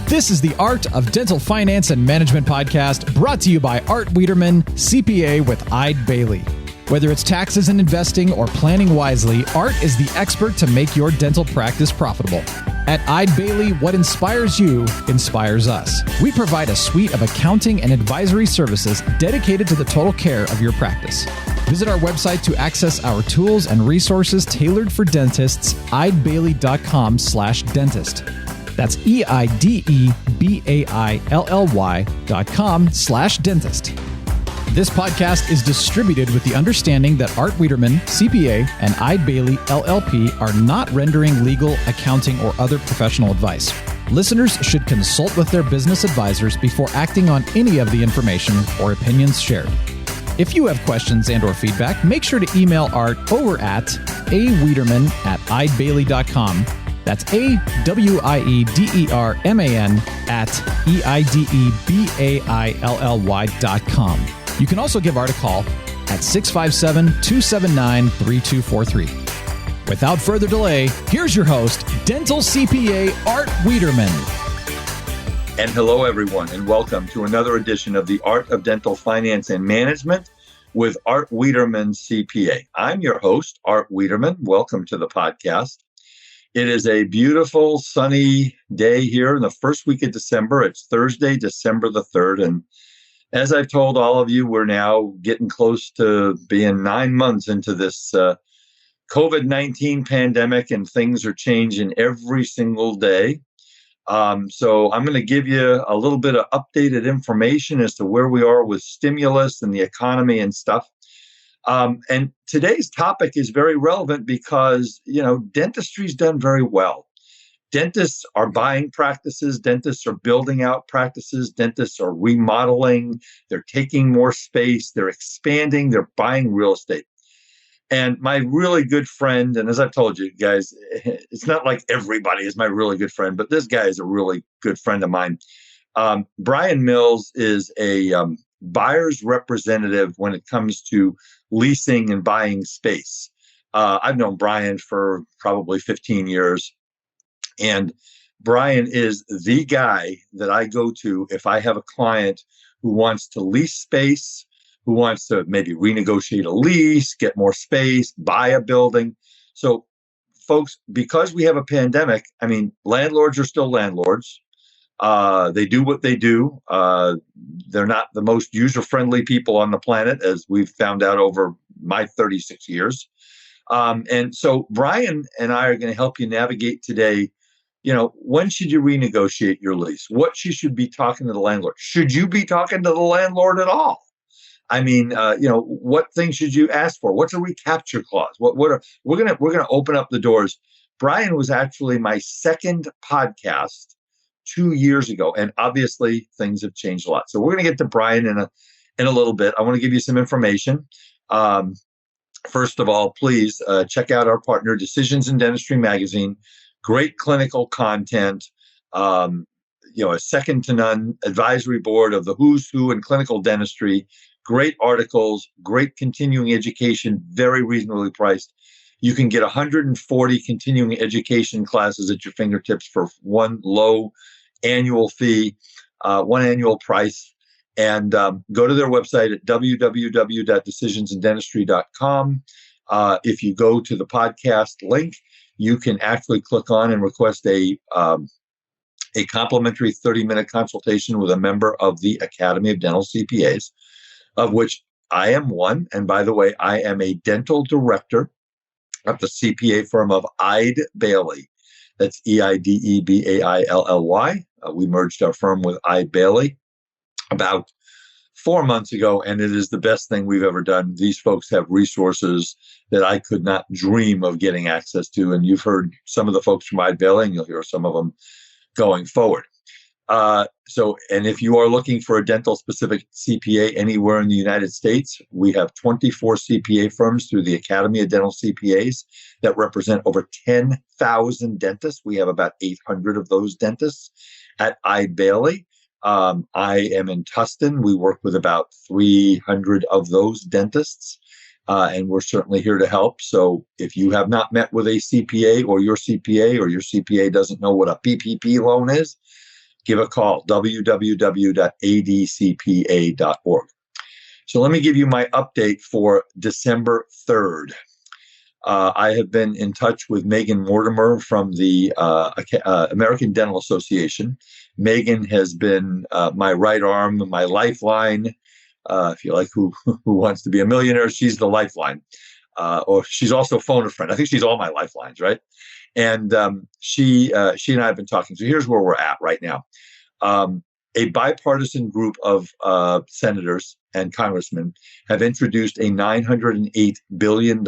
This is the Art of Dental Finance and Management podcast, brought to you by Art Wiederman, CPA with Eide Bailey. Whether it's taxes and investing or planning wisely, Art is the expert to make your dental practice profitable. At Eide Bailey, what inspires you inspires us. We provide a suite of accounting and advisory services dedicated to the total care of your practice. Visit our website to access our tools and resources tailored for dentists, eidebailey.com/dentist. That's eidebailly.com/dentist. This podcast is distributed with the understanding that Art Wiederman, CPA, and Eide Bailey, LLP are not rendering legal, accounting, or other professional advice. Listeners should consult with their business advisors before acting on any of the information or opinions shared. If you have questions and or feedback, make sure to email Art over at awiederman@eidebailey.com. That's AWIEDERMAN at EIDEBAILLY.com. You can also give Art a call at 657-279-3243. Without further delay, here's your host, Dental CPA Art Wiederman. And hello, everyone, and welcome to another edition of the Art of Dental Finance and Management with Art Wiederman, CPA. I'm your host, Art Wiederman. Welcome to the podcast. It is a beautiful, sunny day here in the first week of December. It's Thursday, December the 3rd. And as I've told all of you, we're now getting close to being 9 months into this COVID-19 pandemic, and things are changing every single day. So I'm going to give you a little bit of updated information as to where we are with stimulus and the economy and stuff. And today's topic is very relevant because, dentistry's done very well. Dentists are buying practices. Dentists are building out practices. Dentists are remodeling. They're taking more space. They're expanding. They're buying real estate. And my really good friend, and as I've told you guys, it's not like everybody is my really good friend, but this guy is a really good friend of mine. Brian Mills is a buyer's representative when it comes to leasing and buying space. I've known Brian for probably 15 years. And Brian is the guy that I go to if I have a client who wants to lease space, who wants to maybe renegotiate a lease, get more space, buy a building. So, folks, because we have a pandemic, landlords are still landlords. They do what they do. They're not the most user-friendly people on the planet, as we've found out over my 36 years. And so Brian and I are going to help you navigate today. When should you renegotiate your lease? What you should be talking to the landlord? Should you be talking to the landlord at all? What things should you ask for? What's a recapture clause? We're gonna open up the doors. Brian was actually my second podcast 2 years ago, and obviously things have changed a lot. So we're gonna get to Brian in a little bit. I want to give you some information. First of all, please check out our partner, Decisions in Dentistry Magazine. Great clinical content, a second to none advisory board of the who's who in clinical dentistry, great articles, great continuing education, very reasonably priced. You can get 140 continuing education classes at your fingertips for one low annual fee, one annual price. And go to their website at www.decisionsindentistry.com. If you go to the podcast link, you can actually click on and request a complimentary 30-minute consultation with a member of the Academy of Dental CPAs, of which I am one. And by the way, I am a dental director at the CPA firm of Eide Bailey. That's EIDEBAILLY. We merged our firm with Eide Bailey about 4 months ago, and it is the best thing we've ever done. These folks have resources that I could not dream of getting access to. And you've heard some of the folks from Eide Bailey, and you'll hear some of them going forward. And if you are looking for a dental-specific CPA anywhere in the United States, we have 24 CPA firms through the Academy of Dental CPAs that represent over 10,000 dentists. We have about 800 of those dentists at Eide Bailey. I am in Tustin. We work with about 300 of those dentists, and we're certainly here to help. So if you have not met with a CPA or your CPA doesn't know what a PPP loan is, give a call, www.adcpa.org. So let me give you my update for December 3rd. I have been in touch with Megan Mortimer from the American Dental Association. Megan has been my right arm, my lifeline. If you like Who Wants to Be a Millionaire, she's the lifeline. Or she's also phone a friend. I think she's all my lifelines, right? And she and I have been talking. So here's where we're at right now. A bipartisan group of senators and congressmen have introduced a $908 billion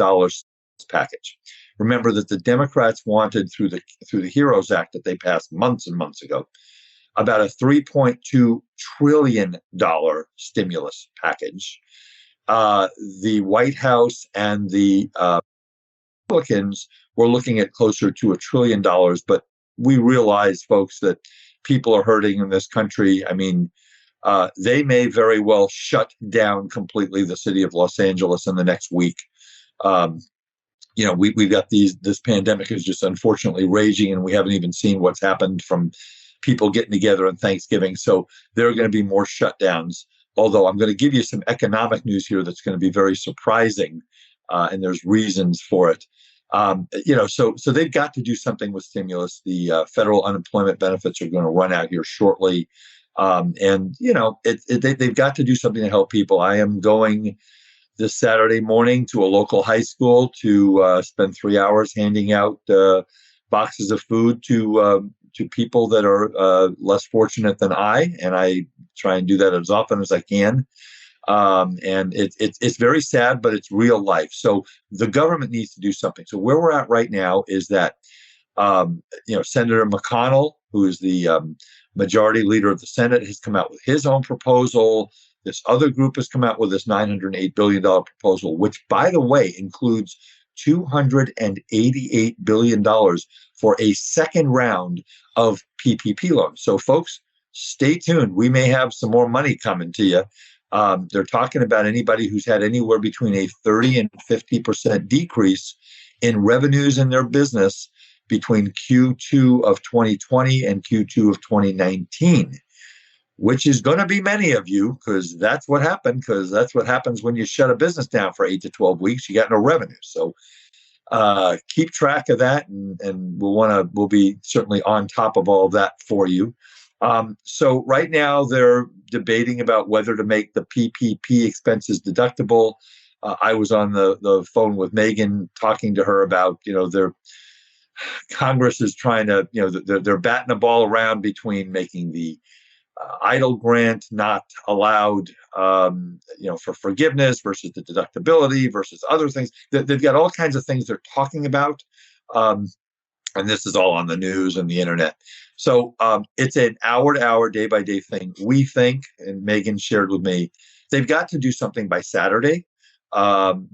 package. Remember that the Democrats wanted through the HEROES Act that they passed months and months ago about a $3.2 trillion stimulus package. The White House and the Republicans were looking at closer to $1 trillion, but we realize, folks, that people are hurting in this country. I mean, they may very well shut down completely the city of Los Angeles in the next week. We've got this pandemic is just unfortunately raging, and we haven't even seen what's happened from people getting together on Thanksgiving. So there are going to be more shutdowns. Although I'm going to give you some economic news here that's going to be very surprising, and there's reasons for it. So they've got to do something with stimulus. The federal unemployment benefits are going to run out here shortly, they've got to do something to help people. I am going this Saturday morning to a local high school to spend 3 hours handing out boxes of food to people that are less fortunate than I, and I try and do that as often as I can. And it's very sad, but it's real life. So the government needs to do something. So where we're at right now is that, Senator McConnell, who is the majority leader of the Senate, has come out with his own proposal. This other group has come out with this $908 billion proposal, which, by the way, includes $288 billion for a second round of PPP loans. So, folks, stay tuned. We may have some more money coming to you. They're talking about anybody who's had anywhere between a 30 and 50% decrease in revenues in their business between Q2 of 2020 and Q2 of 2019, which is going to be many of you, because that's what happened, because that's what happens when you shut a business down for 8 to 12 weeks. You got no revenue. So keep track of that, and we'll be certainly on top of all of that for you. So right now they're debating about whether to make the PPP expenses deductible. I was on the phone with Megan talking to her about, their Congress is trying to, they're batting a ball around between making the idle grant not allowed, for forgiveness versus the deductibility versus other things. They've got all kinds of things they're talking about. And this is all on the news and the internet. So it's an hour-to-hour, day-by-day thing. We think, and Megan shared with me, they've got to do something by Saturday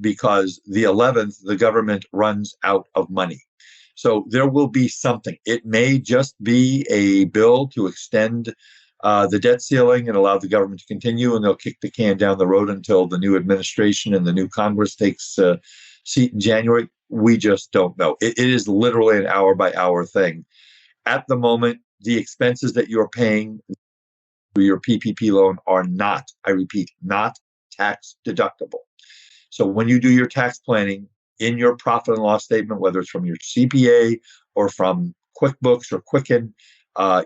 because the 11th, the government runs out of money. So there will be something. It may just be a bill to extend the debt ceiling and allow the government to continue, and they'll kick the can down the road until the new administration and the new Congress takes a seat in January. We just don't know. It is literally an hour-by-hour thing. At the moment, the expenses that you're paying through your PPP loan are not, I repeat, not tax deductible. So when you do your tax planning in your profit and loss statement, whether it's from your CPA or from QuickBooks or Quicken,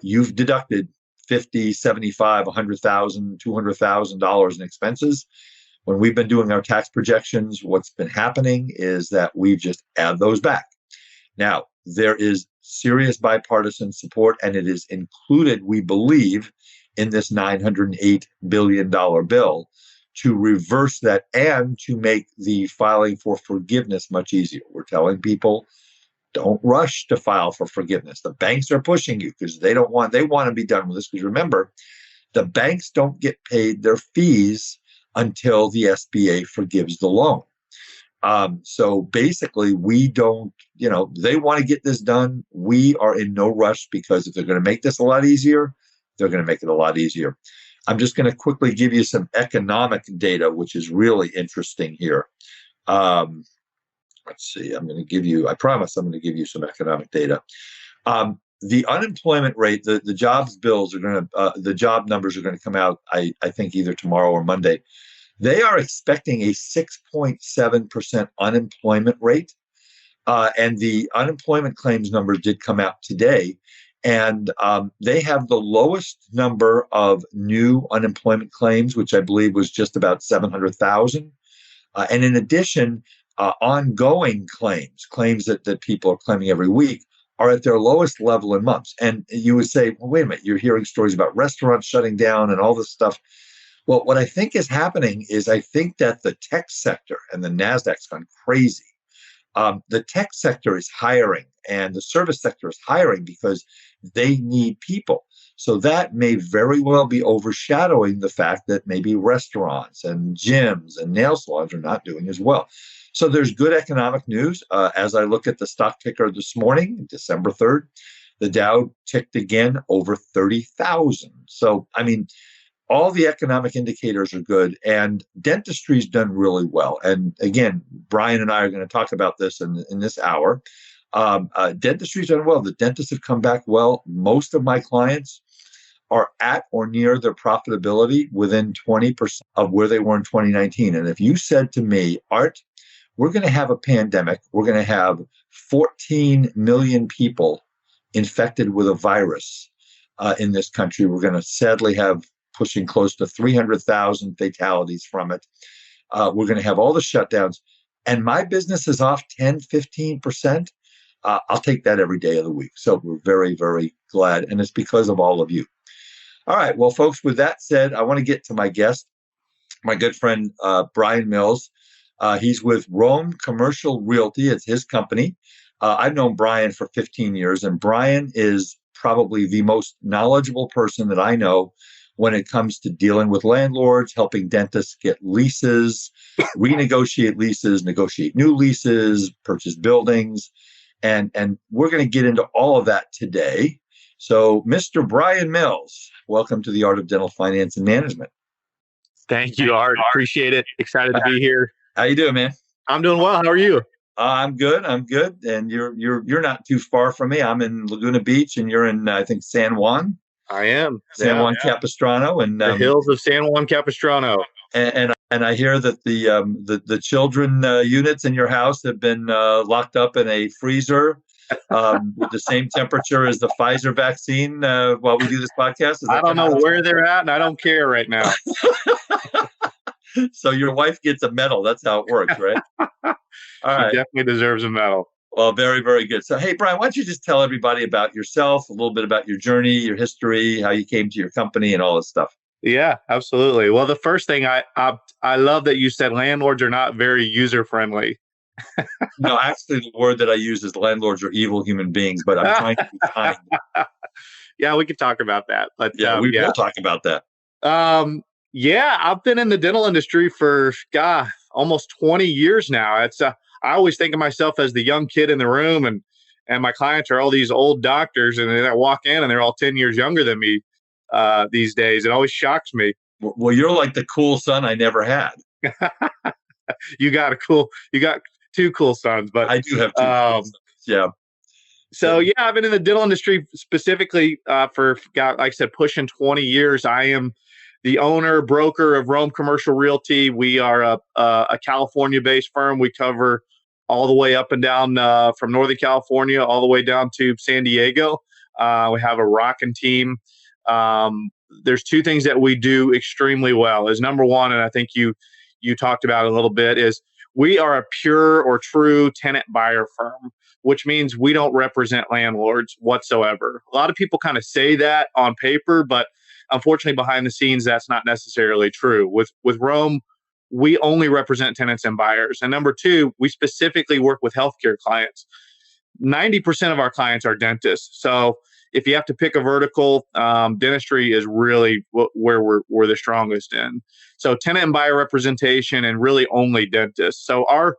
you've deducted $50,000, $75,000, $100,000, $200,000 in expenses. When we've been doing our tax projections, what's been happening is that we've just add those back. Now, there is serious bipartisan support, and it is included, we believe, in this $908 billion bill to reverse that and to make the filing for forgiveness much easier. We're telling people, don't rush to file for forgiveness. The banks are pushing you because they want to be done with this. Because remember, the banks don't get paid their fees until the SBA forgives the loan. So basically, we don't, they want to get this done. We are in no rush because if they're going to make this a lot easier, they're going to make it a lot easier. I'm just going to quickly give you some economic data, which is really interesting here. Let's see, I promise I'm going to give you some economic data. the unemployment rate, the jobs bills are going to, the job numbers are going to come out, I think either tomorrow or Monday. They are expecting a 6.7% unemployment rate. And the unemployment claims numbers did come out today. And they have the lowest number of new unemployment claims, which I believe was just about 700,000. And in addition, ongoing claims that people are claiming every week, are at their lowest level in months. And you would say, well, wait a minute, you're hearing stories about restaurants shutting down and all this stuff. Well, what I think is happening is I think that the tech sector, and the NASDAQ's gone crazy. The tech sector is hiring and the service sector is hiring because they need people. So that may very well be overshadowing the fact that maybe restaurants and gyms and nail salons are not doing as well. So there's good economic news. As I look at the stock ticker this morning, December 3rd, the Dow ticked again over 30,000. So, I mean, all the economic indicators are good, and dentistry's done really well. And again, Brian and I are going to talk about this in this hour. Dentistry's done well. The dentists have come back well. Most of my clients are at or near their profitability within 20% of where they were in 2019. And if you said to me, Art, we're going to have a pandemic, we're going to have 14 million people infected with a virus in this country, we're going to sadly have pushing close to 300,000 fatalities from it. We're going to have all the shutdowns. And my business is off 10, 15%. I'll take that every day of the week. So we're very, very glad. And it's because of all of you. All right. Well, folks, with that said, I want to get to my guest, my good friend, Brian Mills. He's with Rome Commercial Realty. It's his company. I've known Brian for 15 years, and Brian is probably the most knowledgeable person that I know when it comes to dealing with landlords, helping dentists get leases, renegotiate leases, negotiate new leases, purchase buildings. And we're going to get into all of that today. So, Mr. Brian Mills, welcome to the Art of Dental Finance and Management. Thank you, Art. Appreciate it. Excited to be here. How you doing, man? I'm doing well. How are you? I'm good. And you're not too far from me. I'm in Laguna Beach, and you're in, I think, San Juan. I am. San Juan Capistrano, and the hills of San Juan Capistrano. And I hear that the children units in your house have been locked up in a freezer with the same temperature as the Pfizer vaccine while we do this podcast. I don't know where they're at, and I don't care right now. So your wife gets a medal. That's how it works, right? All right. She definitely deserves a medal. Well, very, very good. So, hey, Brian, why don't you just tell everybody about yourself, a little bit about your journey, your history, how you came to your company, and all this stuff. Yeah, absolutely. Well, the first thing I love that you said landlords are not very user friendly. No, actually, the word that I use is landlords are evil human beings, but I'm trying to be kind. Yeah, we could talk about that. But yeah, we will talk about that. Yeah, I've been in the dental industry for almost 20 years now. It's I always think of myself as the young kid in the room, and my clients are all these old doctors, and I walk in and they're all 10 years younger than me these days. It always shocks me. Well, you're like the cool son I never had. You got two cool sons, but I do have two cool sons. Yeah. So yeah, I've been in the dental industry specifically for, like I said, pushing 20 years. I am the owner, broker of Rome Commercial Realty. We are a California-based firm. We cover all the way up and down from Northern California all the way down to San Diego. We have a rocking team. There's two things that we do extremely well. Is number one, and I think you talked about it a little bit, is we are a pure or true tenant buyer firm, which means we don't represent landlords whatsoever. A lot of people kind of say that on paper, but unfortunately, behind the scenes, that's not necessarily true. With Rome, we only represent tenants and buyers. And number two, we specifically work with healthcare clients. 90% of our clients are dentists. So if you have to pick a vertical, dentistry is really where we're the strongest in. So tenant and buyer representation, and really only dentists. So our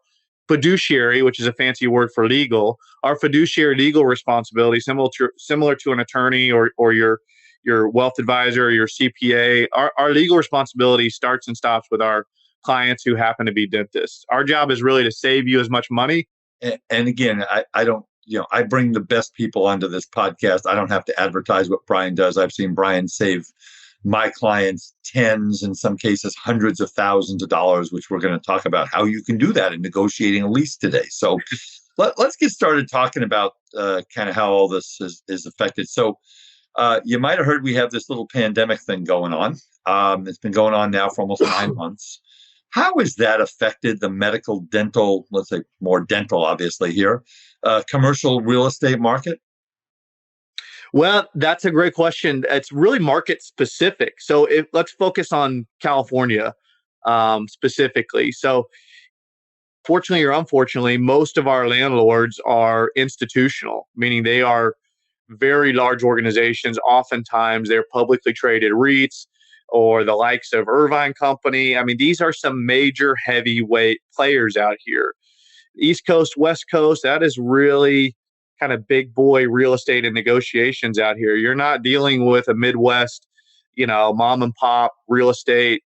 fiduciary, which is a fancy word for legal, our fiduciary legal responsibility, similar to an attorney or your wealth advisor or your CPA, our legal responsibility starts and stops with our clients who happen to be dentists. Our job is really to save you as much money. And again, I don't I bring the best people onto this podcast. I don't have to advertise what Brian does. I've seen Brian save my clients tens, in some cases, hundreds of thousands of dollars, which we're going to talk about how you can do that in negotiating a lease today. So let's get started talking about kind of how all this is affected. So you might have heard we have this little pandemic thing going on. It's been going on now for almost 9 months. How has that affected the medical, dental, let's say more dental, obviously here, commercial real estate market? Well, that's a great question. It's really market specific. So let's focus on California specifically. So fortunately or unfortunately, most of our landlords are institutional, meaning they are very large organizations. Oftentimes they're publicly traded REITs or the likes of Irvine Company. I mean, these are some major heavyweight players out here. East Coast, West Coast, that is really kind of big boy real estate and negotiations out here. You're not dealing with a Midwest, mom and pop real estate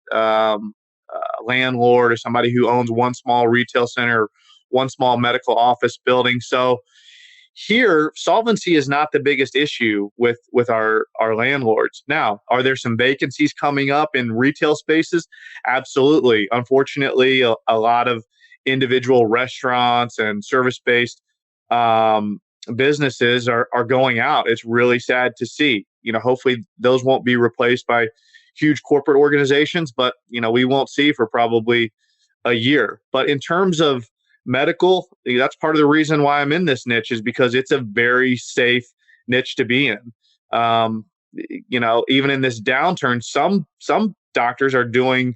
landlord or somebody who owns one small retail center, one small medical office building. So here, solvency is not the biggest issue with our landlords. Now, are there some vacancies coming up in retail spaces? Absolutely. Unfortunately, a lot of individual restaurants and service-based businesses are going out. It's really sad to see. Hopefully those won't be replaced by huge corporate organizations, but we won't see for probably a year. But in terms of medical, that's part of the reason why I'm in this niche, is because it's a very safe niche to be in. Even in this downturn, some doctors are doing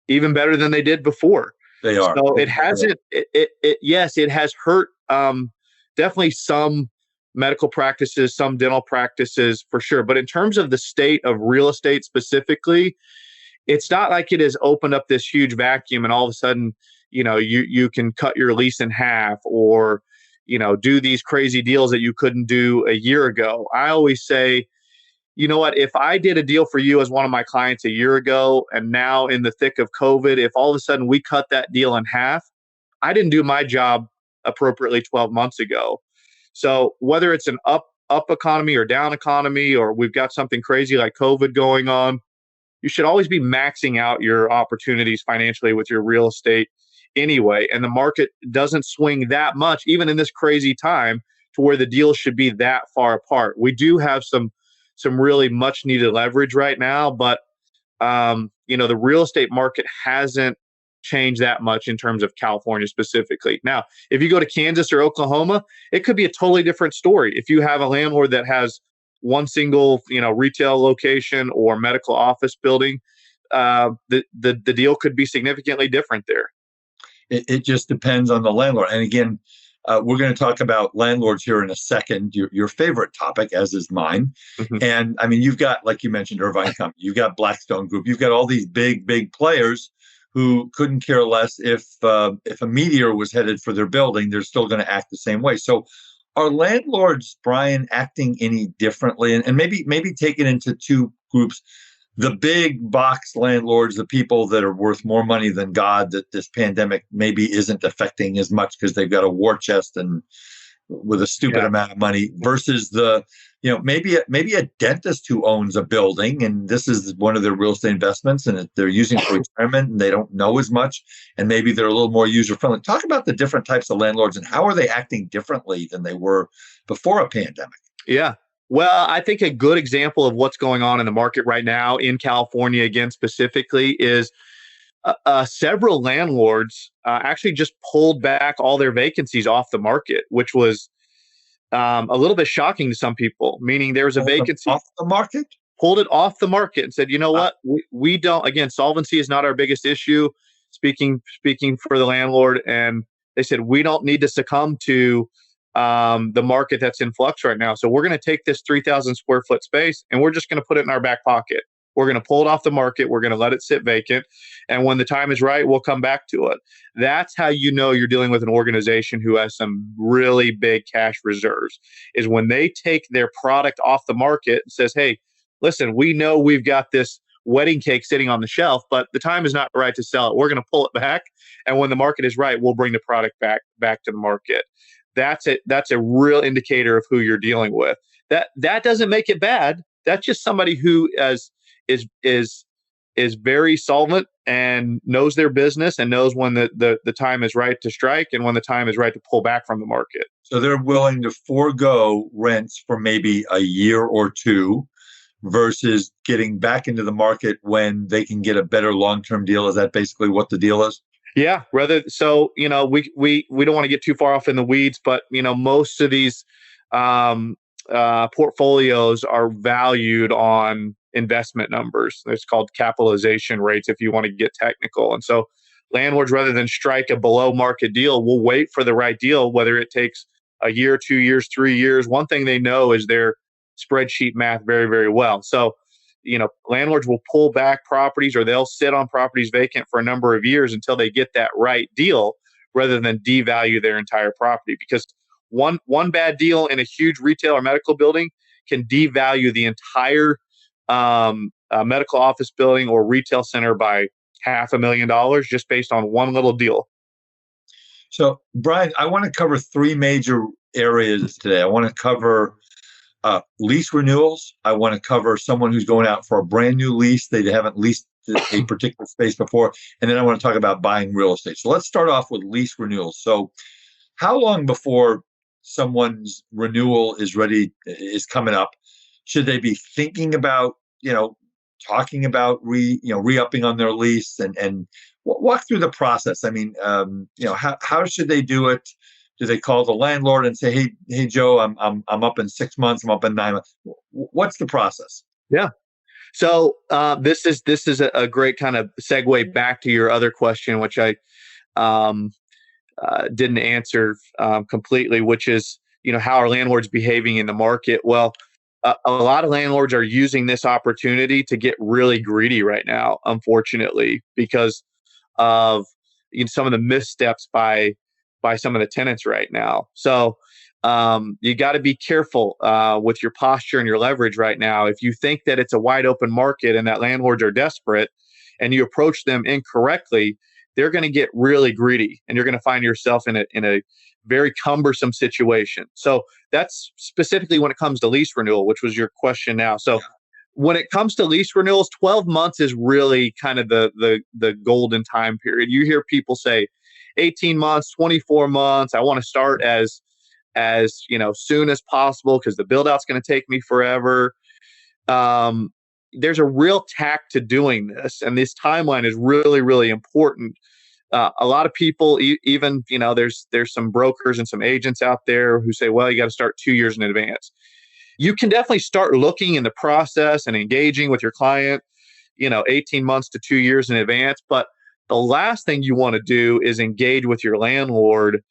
even better than they did before. They are. So it hasn't. Yes, it has hurt. Definitely some medical practices, some dental practices for sure. But in terms of the state of real estate specifically, it's not like it has opened up this huge vacuum and all of a sudden, you can cut your lease in half or, do these crazy deals that you couldn't do a year ago. I always say, you know what, if I did a deal for you as one of my clients a year ago, and now in the thick of COVID, if all of a sudden we cut that deal in half, I didn't do my job appropriately 12 months ago. So whether it's an up economy or down economy, or we've got something crazy like COVID going on, you should always be maxing out your opportunities financially with your real estate anyway. And the market doesn't swing that much, even in this crazy time, to where the deals should be that far apart. We do have some really much needed leverage right now, but the real estate market hasn't changed that much in terms of California specifically. Now, if you go to Kansas or Oklahoma, it could be a totally different story. If you have a landlord that has one single, retail location or medical office building, the deal could be significantly different there. It just depends on the landlord. And again, we're going to talk about landlords here in a second, your favorite topic, as is mine. Mm-hmm. And I mean, you've got, like you mentioned, Irvine Company, you've got Blackstone Group, you've got all these big players who couldn't care less if a meteor was headed for their building. They're still going to act the same way. So are landlords, Brian, acting any differently? And maybe take it into two groups. The big box landlords, the people that are worth more money than God, that this pandemic maybe isn't affecting as much because they've got a war chest and with a stupid amount of money, versus the, maybe a dentist who owns a building and this is one of their real estate investments and they're using it for retirement and they don't know as much and maybe they're a little more user friendly. Talk about the different types of landlords and how are they acting differently than they were before a pandemic? Yeah. Well, I think a good example of what's going on in the market right now in California, again, specifically, is several landlords actually just pulled back all their vacancies off the market, which was a little bit shocking to some people, meaning there was a vacancy off the market, pulled it off the market and said, you know what, we don't, again, solvency is not our biggest issue, speaking for the landlord. And they said, we don't need to succumb to the market that's in flux right now. So we're going to take this 3,000 square foot space and we're just going to put it in our back pocket. We're going to pull it off the market. We're going to let it sit vacant. And when the time is right, we'll come back to it. That's how you know you're dealing with an organization who has some really big cash reserves, is when they take their product off the market and says, hey, listen, we know we've got this wedding cake sitting on the shelf, but the time is not right to sell it. We're going to pull it back. And when the market is right, we'll bring the product back to the market. that's it. That's a real indicator of who you're dealing with. That doesn't make it bad. That's just somebody who is is very solvent and knows their business and knows when the time is right to strike and when the time is right to pull back from the market. So they're willing to forego rents for maybe a year or two versus getting back into the market when they can get a better long-term deal. Is that basically what the deal is? Yeah, we don't want to get too far off in the weeds, but most of these portfolios are valued on investment numbers. It's called capitalization rates if you want to get technical. And so landlords, rather than strike a below market deal, will wait for the right deal, whether it takes a year, 2 years, 3 years. One thing they know is their spreadsheet math very, very well. So, landlords will pull back properties or they'll sit on properties vacant for a number of years until they get that right deal rather than devalue their entire property. Because one bad deal in a huge retail or medical building can devalue the entire medical office building or retail center by $500,000 just based on one little deal. So, Brian, I want to cover three major areas today. I want to cover lease renewals. I want to cover someone who's going out for a brand new lease. They haven't leased a particular space before. And then I want to talk about buying real estate. So let's start off with lease renewals. So how long before someone's renewal is coming up, should they be thinking about, talking about re-upping on their lease and walk through the process? I mean, how should they do it? Do they call the landlord and say, "Hey, Joe, I'm up in 6 months. I'm up in 9 months." What's the process? Yeah. So this is a great kind of segue back to your other question, which I didn't answer completely, which is how are landlords behaving in the market? Well, a lot of landlords are using this opportunity to get really greedy right now, unfortunately, because of some of the missteps by some of the tenants right now. So you got to be careful with your posture and your leverage right now. If you think that it's a wide open market and that landlords are desperate and you approach them incorrectly, they're going to get really greedy and you're going to find yourself in a very cumbersome situation. So that's specifically when it comes to lease renewal, which was your question now. So when it comes to lease renewals, 12 months is really kind of the golden time period. You hear people say 18 months, 24 months. I want to start as soon as possible because the build out's going to take me forever. There's a real tact to doing this, and this timeline is really, really important. A lot of people, even there's some brokers and some agents out there who say, well, you got to start 2 years in advance. You can definitely start looking in the process and engaging with your client, 18 months to 2 years in advance. But the last thing you want to do is engage with your landlord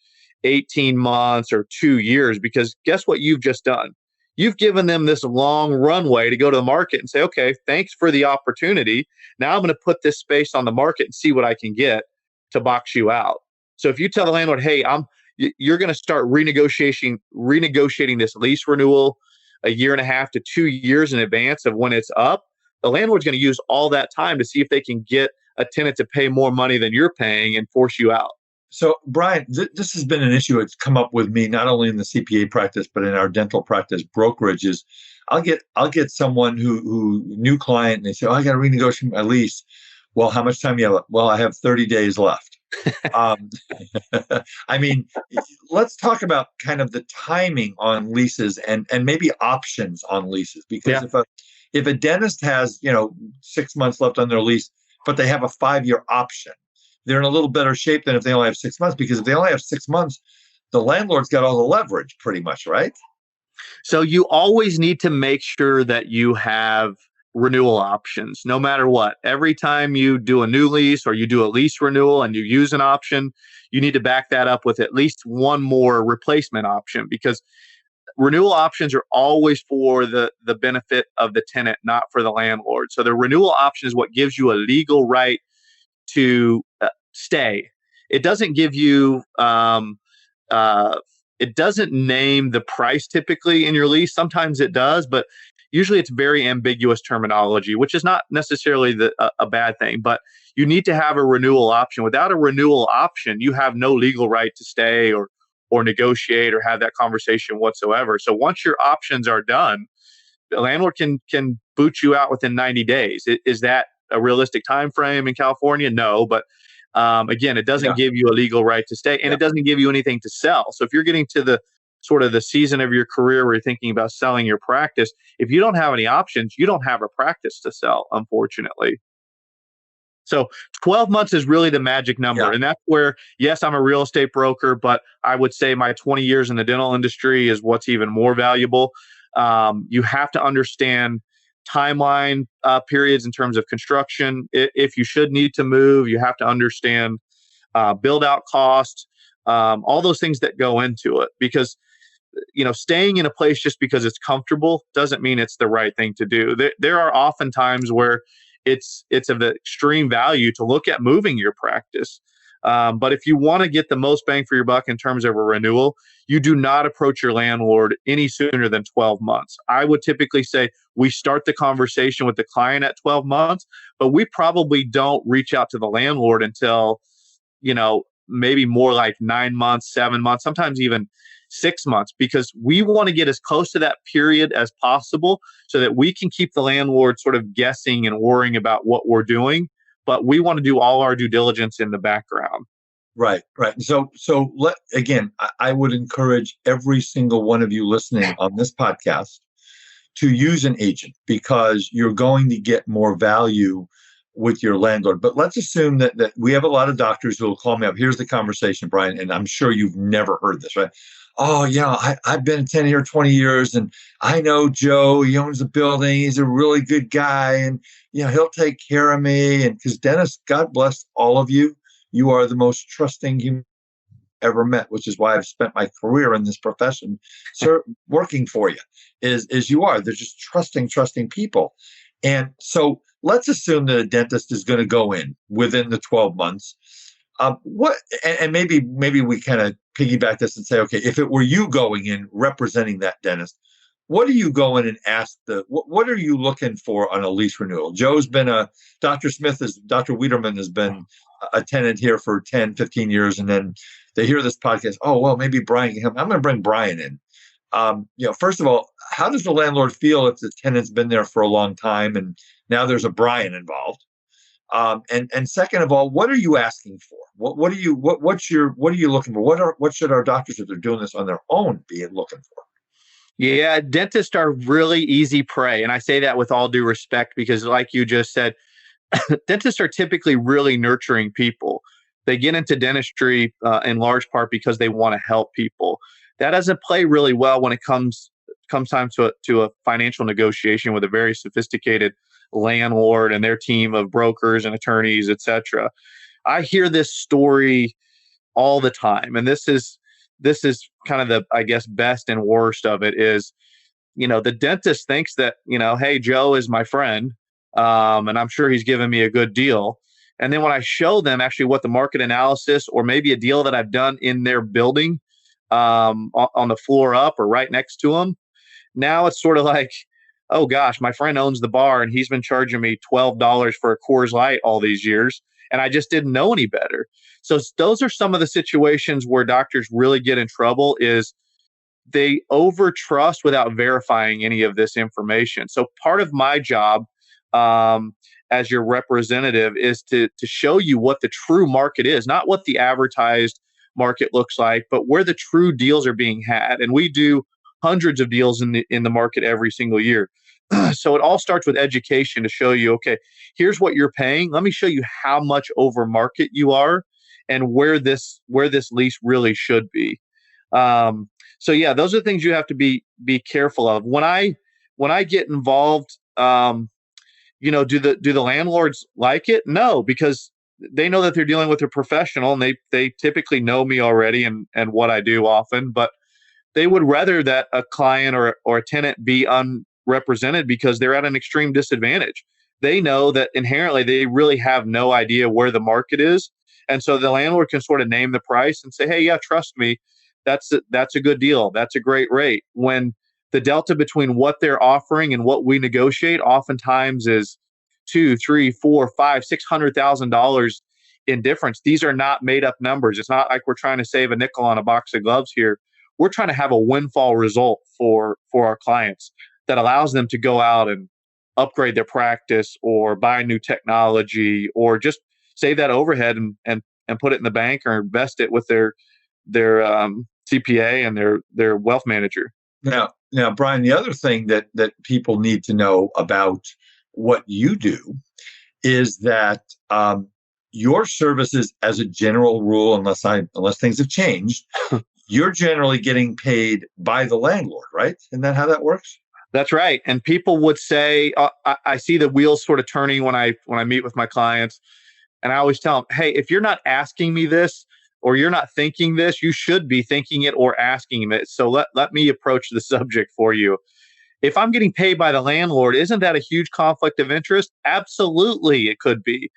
18 months or 2 years, because guess what you've just done? You've given them this long runway to go to the market and say, okay, thanks for the opportunity. Now I'm going to put this space on the market and see what I can get to box you out. So if you tell the landlord, hey, you're going to start renegotiating this lease renewal a year and a half to 2 years in advance of when it's up, the landlord's going to use all that time to see if they can get a tenant to pay more money than you're paying and force you out. So, Brian, this has been an issue. It's come up with me not only in the CPA practice but in our dental practice brokerages. I'll get someone who new client and they say, "Oh, I got to renegotiate my lease." Well, how much time do you have? Well, I have 30 days left. I mean, let's talk about kind of the timing on leases and maybe options on leases, because if a dentist has 6 months left on their lease, but they have a 5-year option, they're in a little better shape than if they only have 6 months, because if they only have 6 months, the landlord's got all the leverage pretty much, right? So you always need to make sure that you have renewal options, no matter what. Every time you do a new lease or you do a lease renewal and you use an option, you need to back that up with at least one more replacement option, because renewal options are always for the benefit of the tenant, not for the landlord. So the renewal option is what gives you a legal right to stay. It doesn't give you, it doesn't name the price typically in your lease. Sometimes it does, but usually it's very ambiguous terminology, which is not necessarily a bad thing, but you need to have a renewal option. Without a renewal option, you have no legal right to stay or or negotiate or have that conversation whatsoever. So once your options are done, the landlord can boot you out within 90 days. Is that a realistic time frame in California? No, but again, it doesn't give you a legal right to stay, and it doesn't give you anything to sell. So if you're getting to the sort of the season of your career where you're thinking about selling your practice, if you don't have any options, you don't have a practice to sell, unfortunately. So 12 months is really the magic number. Yeah. And that's where, yes, I'm a real estate broker, but I would say my 20 years in the dental industry is what's even more valuable. You have to understand timeline periods in terms of construction. If you should need to move, you have to understand build out costs, all those things that go into it. Because staying in a place just because it's comfortable doesn't mean it's the right thing to do. There are often times where it's of extreme value to look at moving your practice. But if you want to get the most bang for your buck in terms of a renewal, you do not approach your landlord any sooner than 12 months. I would typically say we start the conversation with the client at 12 months, but we probably don't reach out to the landlord until, maybe more like 9 months, 7 months, sometimes even 6 months, because we want to get as close to that period as possible so that we can keep the landlord sort of guessing and worrying about what we're doing. But we want to do all our due diligence in the background. Right. So again, I would encourage every single one of you listening on this podcast to use an agent, because you're going to get more value with your landlord. But let's assume that we have a lot of doctors who will call me up. Here's the conversation, Brian, and I'm sure you've never heard this, right? Oh, I've been a tenant here 20 years, and I know Joe. He owns the building. He's a really good guy, and he'll take care of me. And because Dennis, God bless all of you, you are the most trusting human ever met, which is why I've spent my career in this profession, working for you. Is you are. They're just trusting people. And so let's assume that a dentist is going to go in within the 12 months. Maybe we kind of piggyback this and say, okay, if it were you going in representing that dentist, what do you go in and ask what are you looking for on a lease renewal? Dr. Wiederman has been a tenant here for 10, 15 years. And then they hear this podcast. Oh, well, maybe Brian can help. I'm going to bring Brian in. First of all, how does the landlord feel if the tenant's been there for a long time and now there's a Brian involved? And second of all, what are you asking for? What are you looking for? What should our doctors, if they're doing this on their own, be looking for? Yeah, dentists are really easy prey. And I say that with all due respect, because like you just said, dentists are typically really nurturing people. They get into dentistry in large part because they want to help people. That doesn't play really well when it comes time to a financial negotiation with a very sophisticated landlord and their team of brokers and attorneys, etc. I hear this story all the time, and this is kind of the, I guess, best and worst of it is, the dentist thinks that, hey, Joe is my friend, and I'm sure he's giving me a good deal. And then when I show them actually what the market analysis or maybe a deal that I've done in their building on the floor up or right next to them, now it's sort of like, oh gosh, my friend owns the bar and he's been charging me $12 for a Coors Light all these years, and I just didn't know any better. So those are some of the situations where doctors really get in trouble, is they overtrust without verifying any of this information. So part of my job as your representative is to show you what the true market is, not what the advertised market looks like, but where the true deals are being had. And we do hundreds of deals in the market every single year. So it all starts with education to show you, okay, here's what you're paying. Let me show you how much over market you are and where this lease really should be. So yeah, those are things you have to be careful of. When I get involved, do the landlords like it? No, because they know that they're dealing with a professional, and they typically know me already and what I do often, but they would rather that a client or a tenant be unrepresented because they're at an extreme disadvantage. They know that inherently they really have no idea where the market is. And so the landlord can sort of name the price and say, hey, yeah, trust me, that's a good deal. That's a great rate. When the delta between what they're offering and what we negotiate oftentimes is $200,000, $300,000, $400,000, $600,000 indifference. These are not made up numbers. It's not like we're trying to save a nickel on a box of gloves here. We're trying to have a windfall result for our clients that allows them to go out and upgrade their practice or buy new technology or just save that overhead and put it in the bank or invest it with their CPA and their wealth manager. Now, Brian, the other thing that people need to know about what you do is that your services, as a general rule, unless things have changed, you're generally getting paid by the landlord, right? Isn't that how that works? That's right. And people would say, I see the wheels sort of turning when I meet with my clients, and I always tell them, hey, if you're not asking me this or you're not thinking this, you should be thinking it or asking it. So let me approach the subject for you. If I'm getting paid by the landlord, isn't that a huge conflict of interest? Absolutely, it could be.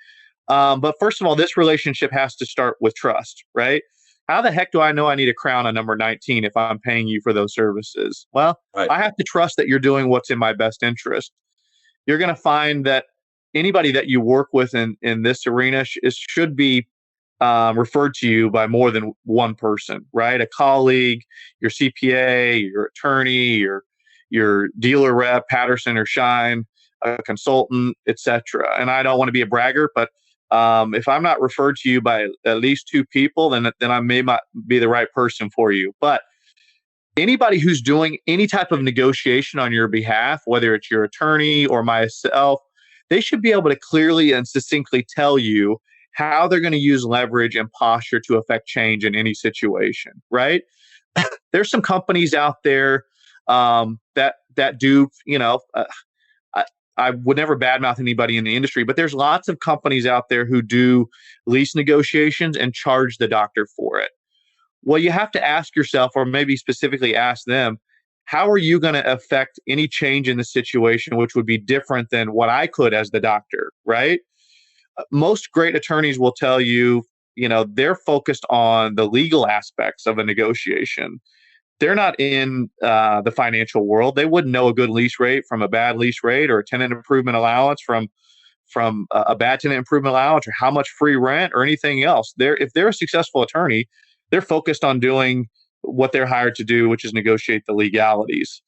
But first of all, this relationship has to start with trust, right? How the heck do I know I need a crown on number 19 if I'm paying you for those services? Well, right. I have to trust that you're doing what's in my best interest. You're going to find that anybody that you work with in this arena should be referred to you by more than one person, right? A colleague, your CPA, your attorney, your dealer rep, Patterson or Shine, a consultant, etc. And I don't want to be a braggart, but if I'm not referred to you by at least two people, then I may not be the right person for you. But anybody who's doing any type of negotiation on your behalf, whether it's your attorney or myself, they should be able to clearly and succinctly tell you how they're going to use leverage and posture to affect change in any situation, right? There's some companies out there that do, I would never badmouth anybody in the industry, but there's lots of companies out there who do lease negotiations and charge the doctor for it. Well, you have to ask yourself, or maybe specifically ask them, how are you going to affect any change in the situation, which would be different than what I could as the doctor, right? Most great attorneys will tell you, they're focused on the legal aspects of a negotiation. They're not in the financial world. They wouldn't know a good lease rate from a bad lease rate, or a tenant improvement allowance from a bad tenant improvement allowance, or how much free rent or anything else. If they're a successful attorney, they're focused on doing what they're hired to do, which is negotiate the legalities.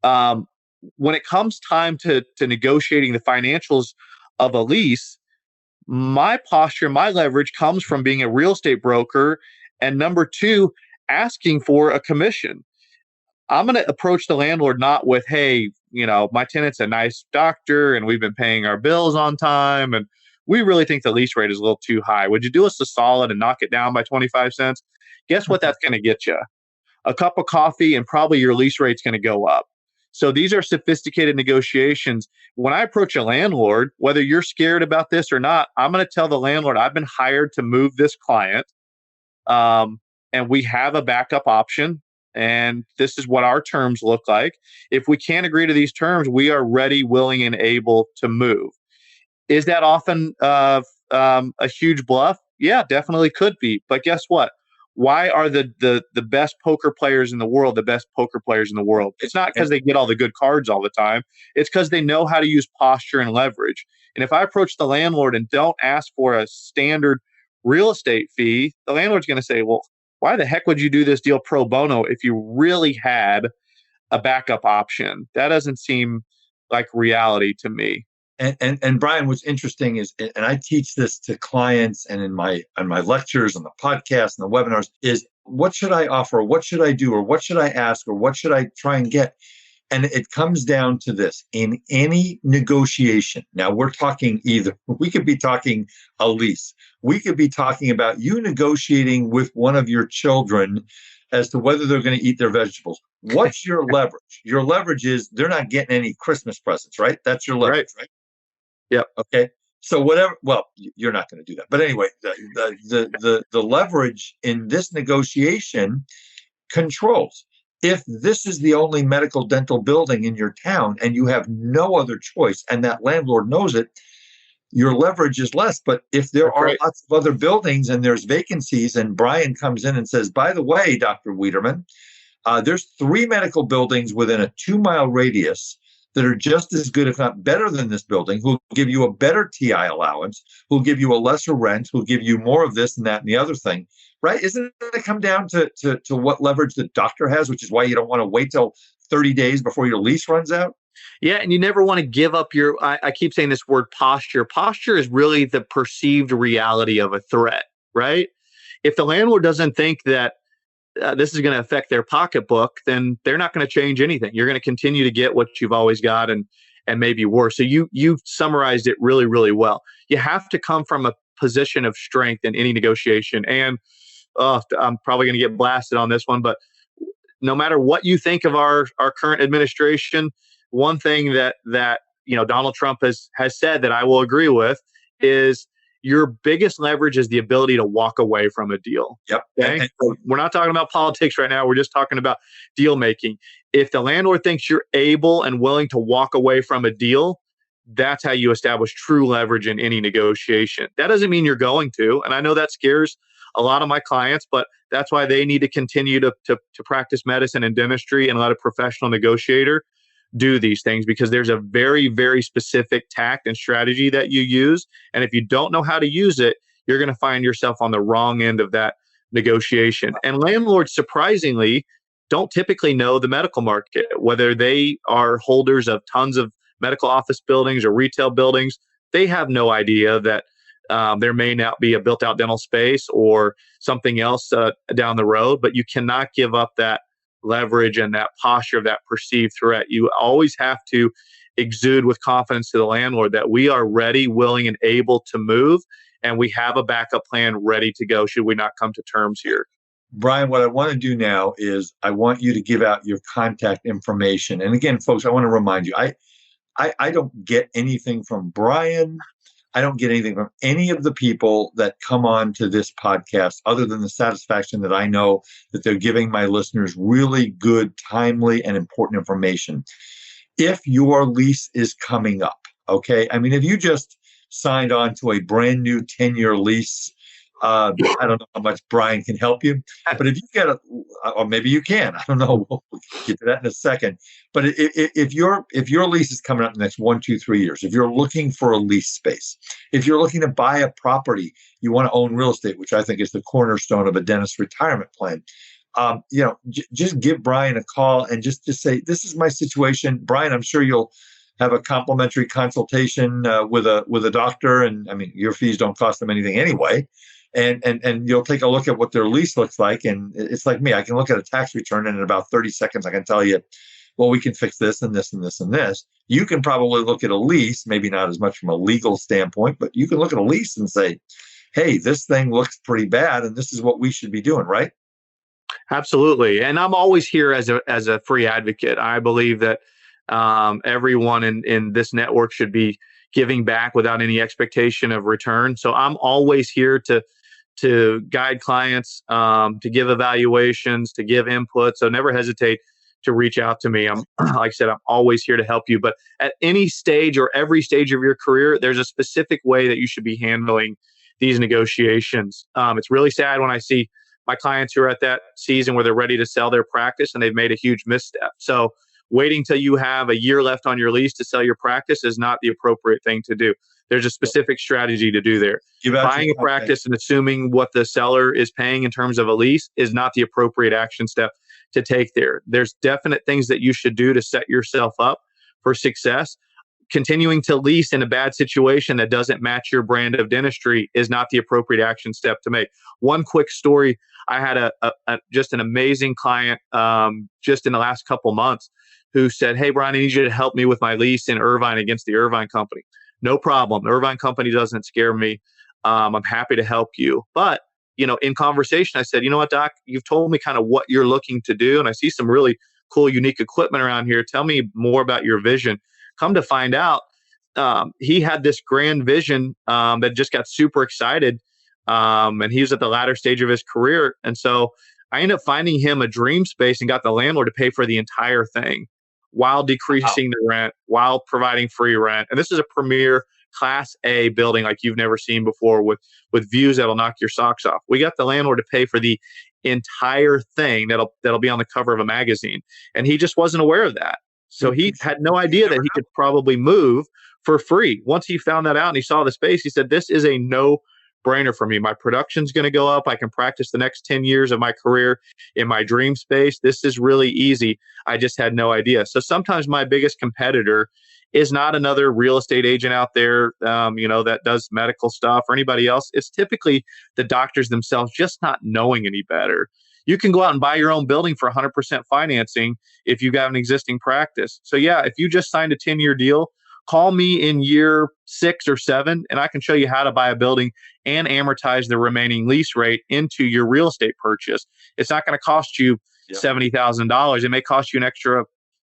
When it comes time to negotiating the financials of a lease, my posture, my leverage comes from being a real estate broker, and number two, asking for a commission. I'm going to approach the landlord not with, hey, my tenant's a nice doctor and we've been paying our bills on time and we really think the lease rate is a little too high. Would you do us a solid and knock it down by 25 cents? Guess what that's going to get you? A cup of coffee, and probably your lease rate's going to go up. So these are sophisticated negotiations. When I approach a landlord, whether you're scared about this or not, I'm going to tell the landlord, I've been hired to move this client. And we have a backup option, and this is what our terms look like. If we can't agree to these terms, we are ready, willing, and able to move. Is that often a huge bluff? Yeah, definitely could be. But guess what? Why are the best poker players in the world the best poker players in the world? It's not because they get all the good cards all the time. It's because they know how to use posture and leverage. And if I approach the landlord and don't ask for a standard real estate fee, the landlord's going to say, well, why the heck would you do this deal pro bono if you really had a backup option? That doesn't seem like reality to me. And Brian, what's interesting is, and I teach this to clients and in my lectures, on the podcast, and the webinars, is what should I offer? What should I do? Or what should I ask? Or what should I try and get? And it comes down to this: in any negotiation, now we're talking we could be talking a lease. We could be talking about you negotiating with one of your children as to whether they're going to eat their vegetables. What's your leverage? Your leverage is they're not getting any Christmas presents, right? That's your leverage, right? Yep. Okay. So whatever, well, you're not going to do that. But anyway, the leverage in this negotiation controls. If this is the only medical dental building in your town and you have no other choice, and that landlord knows it, your leverage is less. But if there are lots of other buildings and there's vacancies, and Brian comes in and says, by the way, Dr. Wiederman, there's 3 medical buildings within a 2-mile radius that are just as good, if not better than this building, who'll give you a better TI allowance, who'll give you a lesser rent, who'll give you more of this and that and the other thing, right? Isn't it come down to what leverage the doctor has, which is why you don't want to wait till 30 days before your lease runs out? Yeah, and you never want to give up your, I keep saying this word posture. Posture is really the perceived reality of a threat, right? If the landlord doesn't think that this is going to affect their pocketbook, then they're not going to change anything. You're going to continue to get what you've always got and maybe worse. So you've summarized it really, really well. You have to come from a position of strength in any negotiation. And I'm probably going to get blasted on this one, but no matter what you think of our current administration, one thing that Donald Trump has said that I will agree with is your biggest leverage is the ability to walk away from a deal. Yep. Okay? We're not talking about politics right now. We're just talking about deal making. If the landlord thinks you're able and willing to walk away from a deal, that's how you establish true leverage in any negotiation. That doesn't mean you're going to, and I know that scares a lot of my clients, but that's why they need to continue to practice medicine and dentistry and let a professional negotiator do these things, because there's a very, very specific tact and strategy that you use. And if you don't know how to use it, you're going to find yourself on the wrong end of that negotiation. And landlords, surprisingly, don't typically know the medical market, whether they are holders of tons of medical office buildings or retail buildings. They have no idea that there may not be a built-out dental space or something else down the road, but you cannot give up that leverage and that posture of that perceived threat. You always have to exude with confidence to the landlord that we are ready, willing, and able to move, and we have a backup plan ready to go should we not come to terms here. Brian, what I want to do now is I want you to give out your contact information. And again, folks, I want to remind you, I don't get anything from Brian. I don't get anything from any of the people that come on to this podcast other than the satisfaction that I know that they're giving my listeners really good, timely, and important information. If your lease is coming up, okay? I mean, if you just signed on to a brand new 10-year lease, I don't know how much Brian can help you, but if you get or maybe you can, I don't know. We'll get to that in a second. But if your lease is coming up in the next 1, 2, 3 years, if you're looking for a lease space, if you're looking to buy a property, you want to own real estate, which I think is the cornerstone of a dentist retirement plan. Just give Brian a call and just say, this is my situation. Brian, I'm sure you'll have a complimentary consultation with a doctor, and I mean, your fees don't cost them anything anyway. And you'll take a look at what their lease looks like. And it's like me, I can look at a tax return and in about 30 seconds, I can tell you, well, we can fix this and this and this and this. You can probably look at a lease, maybe not as much from a legal standpoint, but you can look at a lease and say, hey, this thing looks pretty bad and this is what we should be doing, right? Absolutely. And I'm always here as a free advocate. I believe that everyone in this network should be giving back without any expectation of return. So I'm always here to guide clients, to give evaluations, to give input. So never hesitate to reach out to me. Like I said, I'm always here to help you. But at any stage or every stage of your career, there's a specific way that you should be handling these negotiations. It's really sad when I see my clients who are at that season where they're ready to sell their practice and they've made a huge misstep. So waiting till you have a year left on your lease to sell your practice is not the appropriate thing to do. There's a specific strategy to do there. Buying a practice and assuming what the seller is paying in terms of a lease is not the appropriate action step to take there. There's definite things that you should do to set yourself up for success. Continuing to lease in a bad situation that doesn't match your brand of dentistry is not the appropriate action step to make. One quick story. I had just an amazing client just in the last couple months who said, hey, Brian, I need you to help me with my lease in Irvine against the Irvine company. No problem. The Irvine company doesn't scare me. I'm happy to help you. But, in conversation, I said, you know what, Doc, you've told me kind of what you're looking to do. And I see some really cool, unique equipment around here. Tell me more about your vision. Come to find out, he had this grand vision that just got super excited. And he was at the latter stage of his career. And so I ended up finding him a dream space and got the landlord to pay for the entire thing while decreasing the rent, while providing free rent. And this is a premier Class A building like you've never seen before with views that'll knock your socks off. We got the landlord to pay for the entire thing that'll be on the cover of a magazine. And he just wasn't aware of that. So he had no idea that he could probably move for free. Once he found that out and he saw the space, he said, this is a no-brainer for me. My production's going to go up. I can practice the next 10 years of my career in my dream space. This is really easy. I just had no idea. So sometimes my biggest competitor is not another real estate agent out there, that does medical stuff or anybody else. It's typically the doctors themselves just not knowing any better. You can go out and buy your own building for 100% financing if you've got an existing practice. So yeah, if you just signed a 10-year deal, call me in year 6 or 7, and I can show you how to buy a building and amortize the remaining lease rate into your real estate purchase. It's not going to cost you $70,000. It may cost you an extra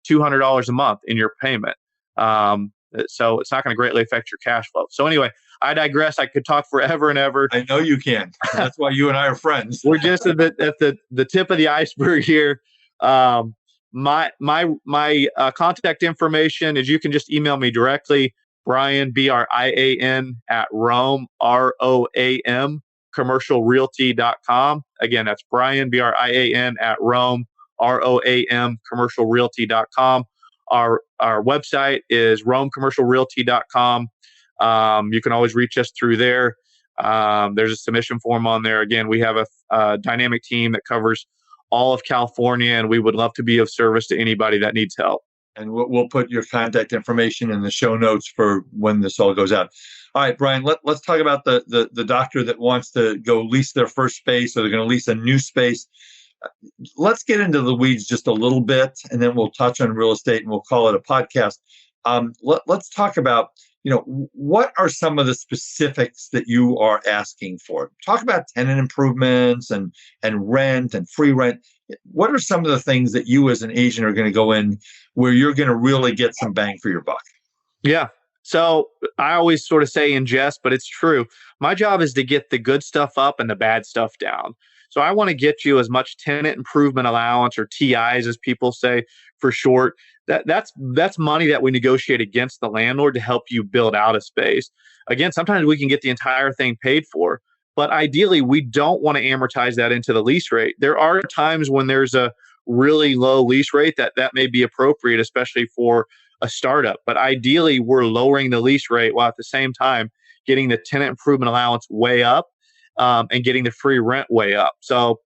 $200 a month in your payment. So it's not going to greatly affect your cash flow. So anyway, I digress. I could talk forever and ever. I know you can. That's why you and I are friends. We're just at the tip of the iceberg here. My contact information is you can just email me directly, Brian, BRIAN at Rome, ROAM, commercialrealty.com. Again, that's Brian, BRIAN at Rome, ROAM, commercialrealty.com. Our website is romecommercialrealty.com. You can always reach us through there. There's a submission form on there. Again, we have a dynamic team that covers all of California, and we would love to be of service to anybody that needs help. And we'll put your contact information in the show notes for when this all goes out. All right, Brian, let's talk about the doctor that wants to go lease their first space, or they're going to lease a new space. Let's get into the weeds just a little bit, and then we'll touch on real estate, and we'll call it a podcast. Let's talk about, what are some of the specifics that you are asking for? Talk about tenant improvements and rent and free rent. What are some of the things that you as an agent are going to go in where you're going to really get some bang for your buck? Yeah. So I always sort of say in jest, but it's true. My job is to get the good stuff up and the bad stuff down. So I want to get you as much tenant improvement allowance, or TIs as people say for short. That's money that we negotiate against the landlord to help you build out a space. Again, sometimes we can get the entire thing paid for, but ideally we don't want to amortize that into the lease rate. There are times when there's a really low lease rate that may be appropriate, especially for a startup. But ideally we're lowering the lease rate while at the same time getting the tenant improvement allowance way up. And getting the free rent way up. So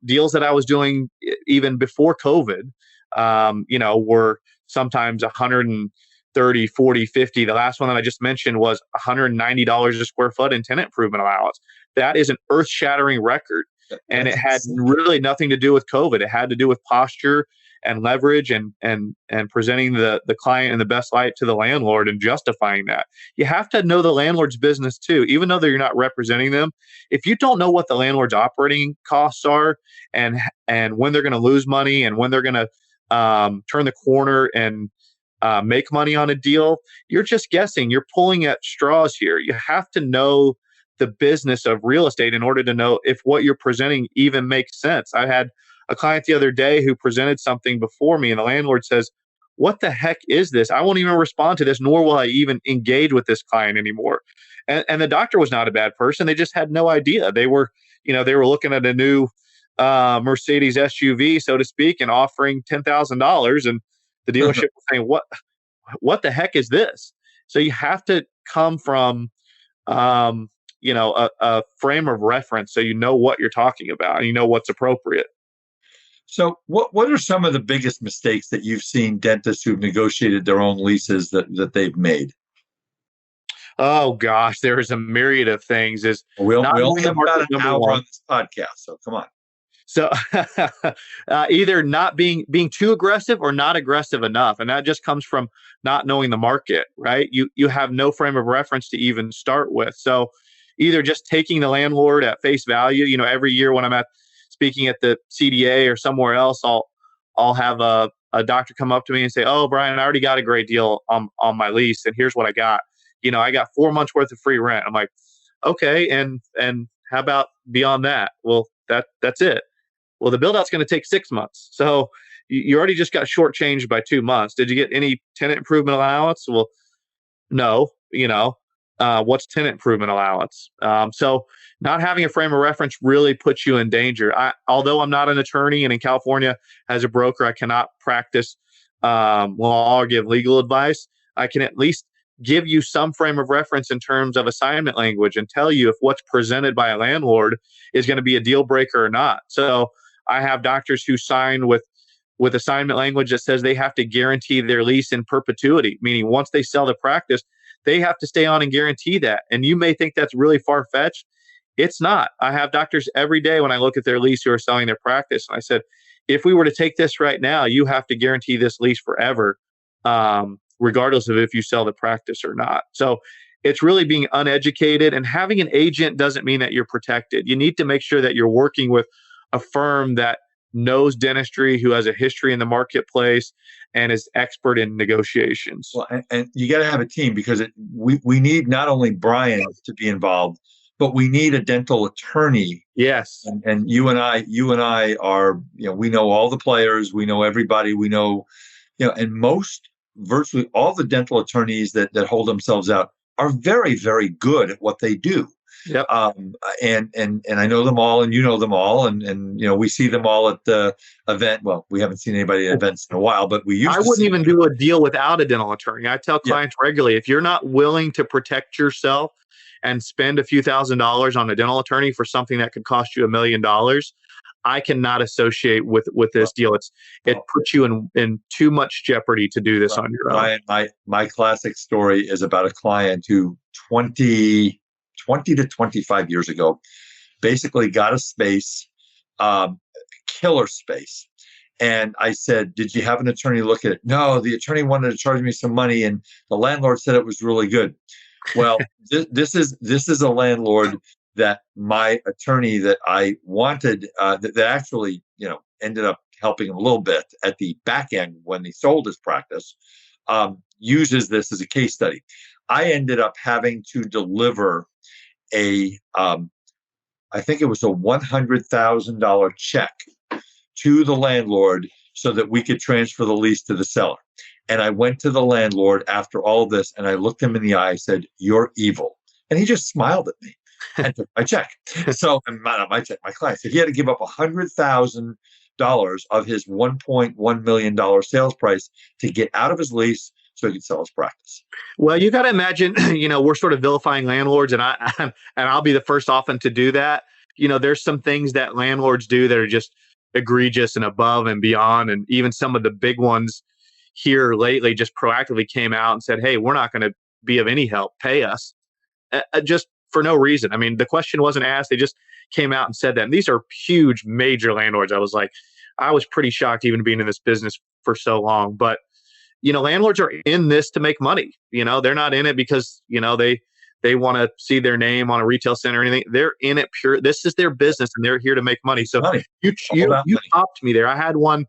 deals that I was doing even before COVID, were sometimes 130, 40, 50. The last one that I just mentioned was $190 a square foot in tenant improvement allowance. That is an earth-shattering record. And it had really nothing to do with COVID. It had to do with posture and leverage and presenting the client in the best light to the landlord and justifying that. You have to know the landlord's business too, even though you're not representing them. If you don't know what the landlord's operating costs are and when they're going to lose money and when they're going to turn the corner and make money on a deal, you're just guessing. You're pulling at straws here. You have to know the business of real estate in order to know if what you're presenting even makes sense. I had a client the other day who presented something before me, and the landlord says, "What the heck is this? I won't even respond to this, nor will I even engage with this client anymore." And the doctor was not a bad person. They just had no idea. They were looking at a new Mercedes SUV, so to speak, and offering $10,000, and the dealership was saying, "What the heck is this?" So you have to come from a frame of reference, so you know what you're talking about and you know what's appropriate. So what are some of the biggest mistakes that you've seen dentists who've negotiated their own leases that they've made? Oh gosh, there is a myriad of things. We only have about an hour on this podcast, so come on. So either not being too aggressive or not aggressive enough, and that just comes from not knowing the market, right? You have no frame of reference to even start with. So either just taking the landlord at face value. Every year when I'm speaking at the CDA or somewhere else, I'll have a doctor come up to me and say, "Oh, Brian, I already got a great deal on my lease, and here's what I got. I got 4 months worth of free rent." I'm like, "Okay, and how about beyond that?" "Well, that's it." "Well, the build out's going to take 6 months, so you already just got shortchanged by 2 months. Did you get any tenant improvement allowance?" "Well, no." What's tenant improvement allowance? So not having a frame of reference really puts you in danger. Although I'm not an attorney, and in California as a broker, I cannot practice law or give legal advice, I can at least give you some frame of reference in terms of assignment language and tell you if what's presented by a landlord is going to be a deal breaker or not. So I have doctors who sign with assignment language that says they have to guarantee their lease in perpetuity, meaning once they sell the practice, they have to stay on and guarantee that. And you may think that's really far-fetched. It's not. I have doctors every day when I look at their lease who are selling their practice. And I said, if we were to take this right now, you have to guarantee this lease forever, regardless of if you sell the practice or not. So it's really being uneducated, and having an agent doesn't mean that you're protected. You need to make sure that you're working with a firm that knows dentistry, who has a history in the marketplace, and is expert in negotiations. Well, and you got to have a team, because we need not only Brian to be involved, but we need a dental attorney. Yes. And you and I are, we know all the players, we know everybody, we know, and virtually all the dental attorneys that hold themselves out are very, very good at what they do. Yep. And I know them all, and you know them all, and we see them all at the event. Well, we haven't seen anybody at events in a while, but I wouldn't even do a deal without a dental attorney. I tell clients regularly, if you're not willing to protect yourself and spend a few $1,000s on a dental attorney for something that could cost you $1 million, I cannot associate with this deal. It puts you in too much jeopardy to do this on your own. My classic story is about a client who 20 to 25 years ago basically got a space, killer space. And I said, did you have an attorney look at it? No, the attorney wanted to charge me some money, and the landlord said it was really good. Well, this is a landlord that my attorney that I wanted, that actually, ended up helping him a little bit at the back end when he sold his practice, uses this as a case study. I ended up having to deliver I think it was a $100,000 check to the landlord so that we could transfer the lease to the seller. And I went to the landlord after all of this, and I looked him in the eye. I said, "You're evil." And he just smiled at me and took my check. So, not my check, my client. So he had to give up $100,000 of his $1.1 million sales price to get out of his lease so he could sell his practice. Well, you got to imagine, we're sort of vilifying landlords, and I'll be the first often to do that. There's some things that landlords do that are just egregious and above and beyond. And even some of the big ones here lately just proactively came out and said, "Hey, we're not going to be of any help. Pay us," just for no reason. I mean, the question wasn't asked. They just came out and said that. And these are huge, major landlords. I was pretty shocked even being in this business for so long. But landlords are in this to make money. They're not in it because, they want to see their name on a retail center or anything. They're in it pure. This is their business, and they're here to make money. So you topped me there. I had one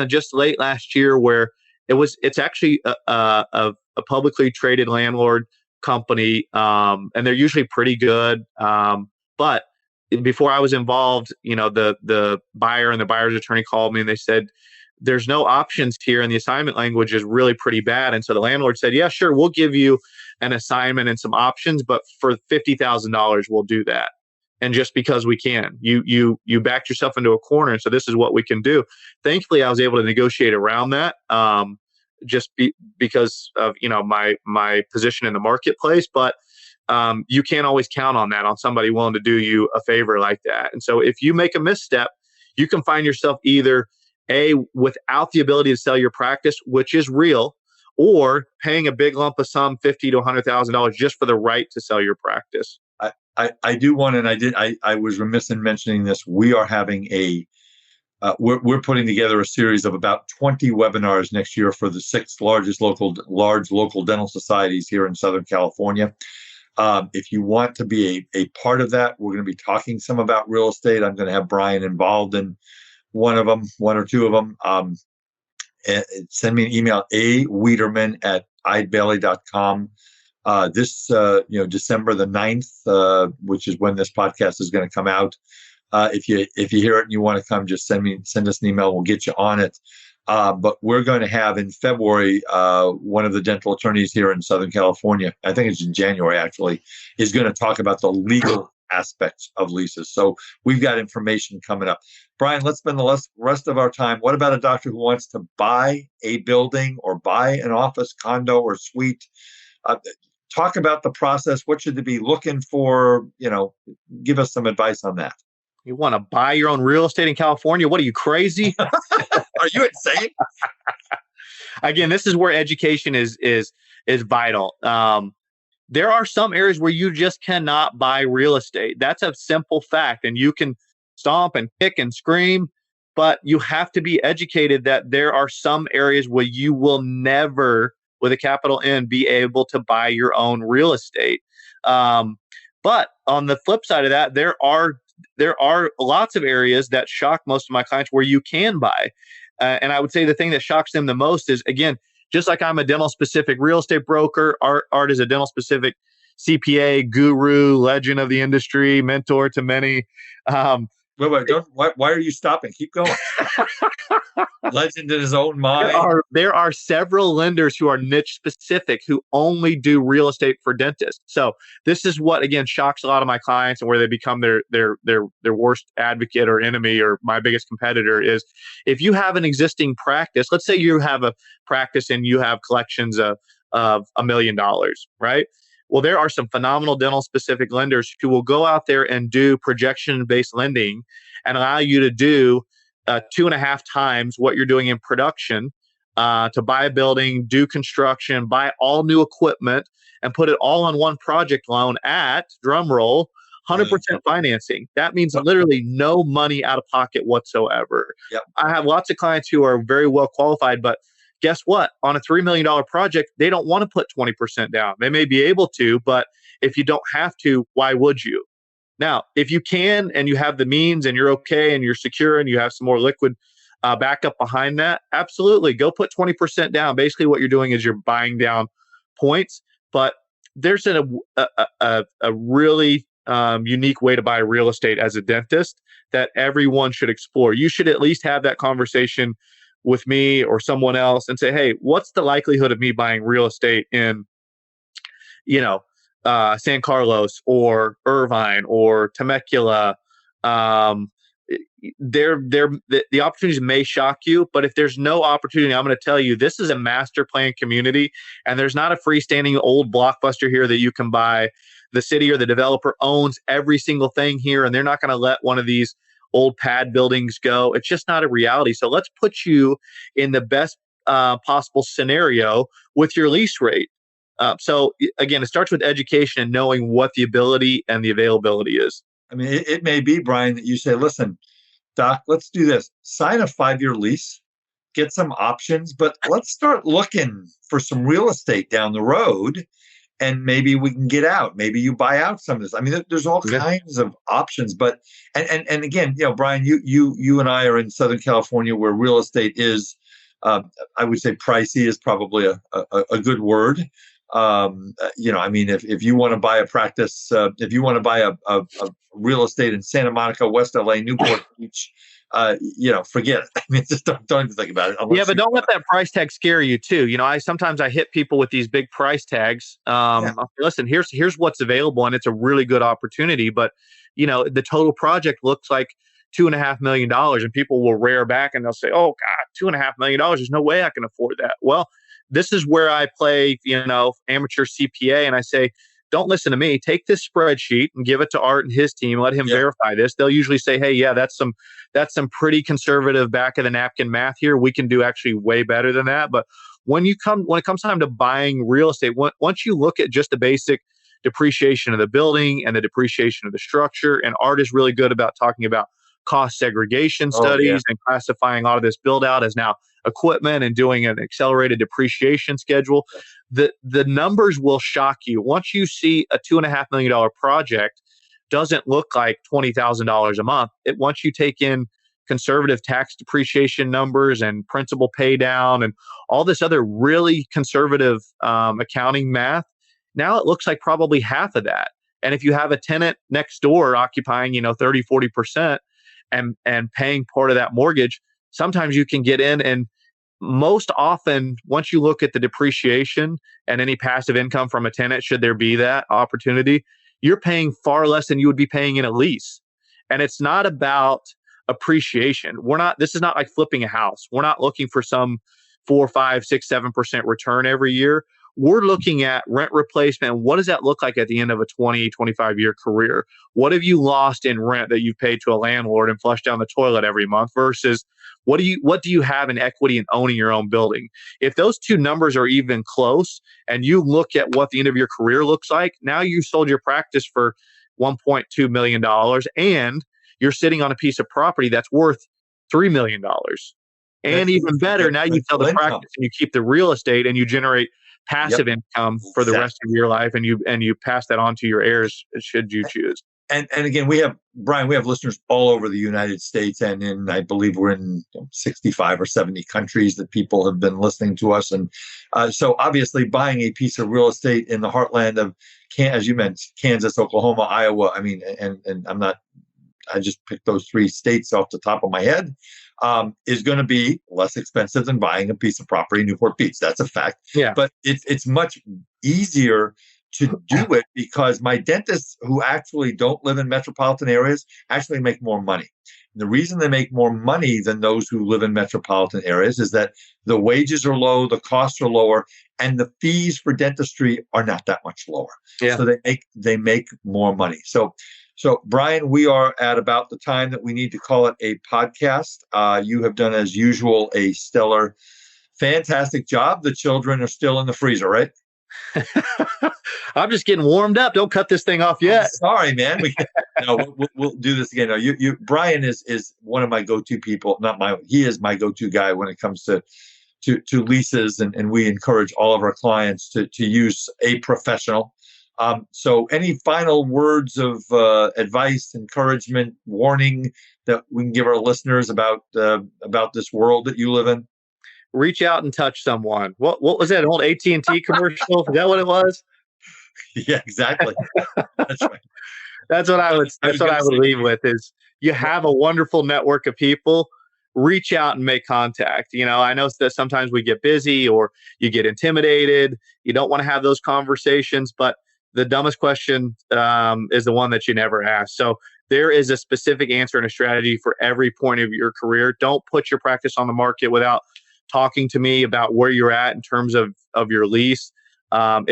just late last year where it's actually a publicly traded landlord company, and they're usually pretty good. But before I was involved, the buyer and the buyer's attorney called me, and they said, "There's no options here, and the assignment language is really pretty bad." And so the landlord said, "Yeah, sure, we'll give you an assignment and some options, but for $50,000, we'll do that. And just because we can, you backed yourself into a corner, and so this is what we can do." Thankfully, I was able to negotiate around that, because of my position in the marketplace. But you can't always count on that, on somebody willing to do you a favor like that. And so if you make a misstep, you can find yourself either without the ability to sell your practice, which is real, or paying a big lump of sum, $50,000 to $100,000, just for the right to sell your practice. I do want, and I was remiss in mentioning this. We are having we're putting together a series of about 20 webinars next year for the 6 largest large local dental societies here in Southern California. If you want to be a part of that, we're going to be talking some about real estate. I'm going to have Brian involved in one or two of them. Send me an email, awiederman@eidebailey.com. This, December the 9th, which is when this podcast is going to come out. If you hear it and you want to come, just send us an email. We'll get you on it. But we're going to have in February, one of the dental attorneys here in Southern California, I think it's in January actually, is going to talk about the legal aspects of leases. So we've got information coming up. Brian, let's spend the rest of our time. What about a doctor who wants to buy a building or buy an office, condo, or suite? Talk about the process. What should they be looking for? Give us some advice on that. You want to buy your own real estate in California? What are you, crazy? Are you insane? Again, this is where education is vital. There are some areas where you just cannot buy real estate. That's a simple fact, and you can stomp and kick and scream, but you have to be educated that there are some areas where you will never, with a capital N, be able to buy your own real estate. But on the flip side of that, there are lots of areas that shock most of my clients where you can buy. And I would say the thing that shocks them the most is, again, just like I'm a dental-specific real estate broker, Art is a dental-specific CPA, guru, legend of the industry, mentor to many. Wait, why are you stopping? Keep going. Legend in his own mind. There are several lenders who are niche specific who only do real estate for dentists. So this is what, again, shocks a lot of my clients, and where they become their worst advocate or enemy or my biggest competitor is, if you have an existing practice, let's say you have a practice and you have collections of $1 million, right? Well, there are some phenomenal dental specific lenders who will go out there and do projection based lending and allow you to do 2.5 times what you're doing in production, to buy a building, do construction, buy all new equipment, and put it all on one project loan at, drum roll, 100% financing. That means literally no money out of pocket whatsoever. Yep. I have lots of clients who are very well qualified, but guess what? On a $3 million project, they don't want to put 20% down. They may be able to, but if you don't have to, why would you? Now, if you can and you have the means and you're okay and you're secure and you have some more liquid backup behind that, absolutely, go put 20% down. Basically, what you're doing is you're buying down points. But there's a really unique way to buy real estate as a dentist that everyone should explore. You should at least have that conversation with me or someone else and say, hey, what's the likelihood of me buying real estate in, San Carlos or Irvine or Temecula? The opportunities may shock you, but if there's no opportunity, I'm going to tell you, this is a master plan community, and there's not a freestanding old blockbuster here that you can buy. The city or the developer owns every single thing here, and they're not going to let one of these old pad buildings go. It's just not a reality. So let's put you in the best possible scenario with your lease rate. So again, it starts with education and knowing what the ability and the availability is. I mean, it may be, Brian, that you say, listen, Doc, let's do this. Sign a 5-year lease, get some options, but let's start looking for some real estate down the road, and maybe we can get out. Maybe you buy out some of this. I mean, there's all kinds of options. But and again, Brian, you and I are in Southern California, where real estate is, I would say, pricey is probably a good word. I mean, if you want to buy a practice, if you want to buy a real estate in Santa Monica, West LA, Newport Beach, forget it. I mean, just don't even think about it. Yeah, but don't let that price tag scare you too. Sometimes I hit people with these big price tags. I'll say, listen, here's what's available, and it's a really good opportunity. But the total project looks like $2.5 million, and people will rear back and they'll say, "Oh God, $2.5 million? There's no way I can afford that." Well, this is where I play, amateur CPA, and I say, don't listen to me. Take this spreadsheet and give it to Art and his team. Let him verify this. They'll usually say, hey, yeah, that's some pretty conservative back of the napkin math here. We can do actually way better than that. But when it comes time to buying real estate, once you look at just the basic depreciation of the building and the depreciation of the structure, and Art is really good about talking about cost segregation studies and classifying all of this build out as now equipment and doing an accelerated depreciation schedule. The numbers will shock you. Once you see a $2.5 million project doesn't look like $20,000 a month, once you take in conservative tax depreciation numbers and principal pay down and all this other really conservative accounting math, now it looks like probably half of that. And if you have a tenant next door occupying 30, 40% and paying part of that mortgage, sometimes you can get in, and most often, once you look at the depreciation and any passive income from a tenant, should there be that opportunity, you're paying far less than you would be paying in a lease. And it's not about appreciation. This is not like flipping a house. We're not looking for some 4, 5, 6, 7% return every year. We're looking at rent replacement. What does that look like at the end of a 20, 25-year career? What have you lost in rent that you paid to a landlord and flushed down the toilet every month versus what do you have in equity in owning your own building? If those two numbers are even close and you look at what the end of your career looks like, now you sold your practice for $1.2 million and you're sitting on a piece of property that's worth $3 million. And even better, now you sell the practice and you keep the real estate and you generate passive income for the rest of your life, and you pass that on to your heirs should you choose. And again, Brian, we have listeners all over the United States, and I believe we're in 65 or 70 countries that people have been listening to us. And so obviously buying a piece of real estate in the heartland of, as you mentioned, Kansas, Oklahoma, Iowa, I mean, and I just picked those 3 states off the top of my head, is going to be less expensive than buying a piece of property in Newport Beach. That's a fact. Yeah. But it's much easier to do it because my dentists who actually don't live in metropolitan areas actually make more money. And the reason they make more money than those who live in metropolitan areas is that the wages are low, the costs are lower, and the fees for dentistry are not that much lower. Yeah. So they make more money. So Brian, we are at about the time that we need to call it a podcast. You have done, as usual, a stellar, fantastic job. The children are still in the freezer, right? I'm just getting warmed up. Don't cut this thing off yet. Sorry, man. We'll do this again. No, Brian is one of my go-to people. He is my go-to guy when it comes to leases, and we encourage all of our clients to use a professional. So any final words of advice, encouragement, warning that we can give our listeners about this world that you live in? Reach out and touch someone. What was that, an old AT&T commercial? Is that what it was? Yeah, exactly. That's right. That's what I would leave with is you have a wonderful network of people. Reach out and make contact. I know that sometimes we get busy or you get intimidated. You don't want to have those conversations, but the dumbest question is the one that you never ask. So there is a specific answer and a strategy for every point of your career. Don't put your practice on the market without talking to me about where you're at in terms of your lease. I'm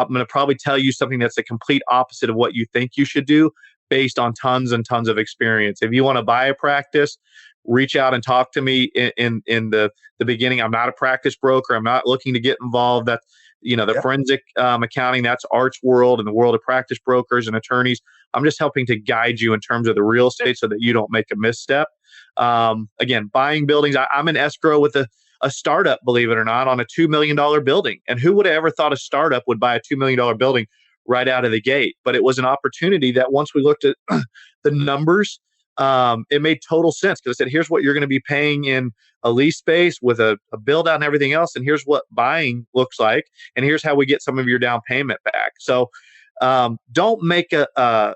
going to probably tell you something that's the complete opposite of what you think you should do based on tons and tons of experience. If you want to buy a practice, reach out and talk to me in the beginning. I'm not a practice broker. I'm not looking to get involved. That the forensic accounting, that's Art's world, and the world of practice brokers and attorneys. I'm just helping to guide you in terms of the real estate so that you don't make a misstep. Again, buying buildings. I'm in escrow with a startup, believe it or not, on a $2 million building. And who would have ever thought a startup would buy a $2 million building right out of the gate? But it was an opportunity that once we looked at the numbers, it made total sense because I said, here's what you're going to be paying in a lease space with a build out and everything else. And here's what buying looks like. And here's how we get some of your down payment back. So don't make a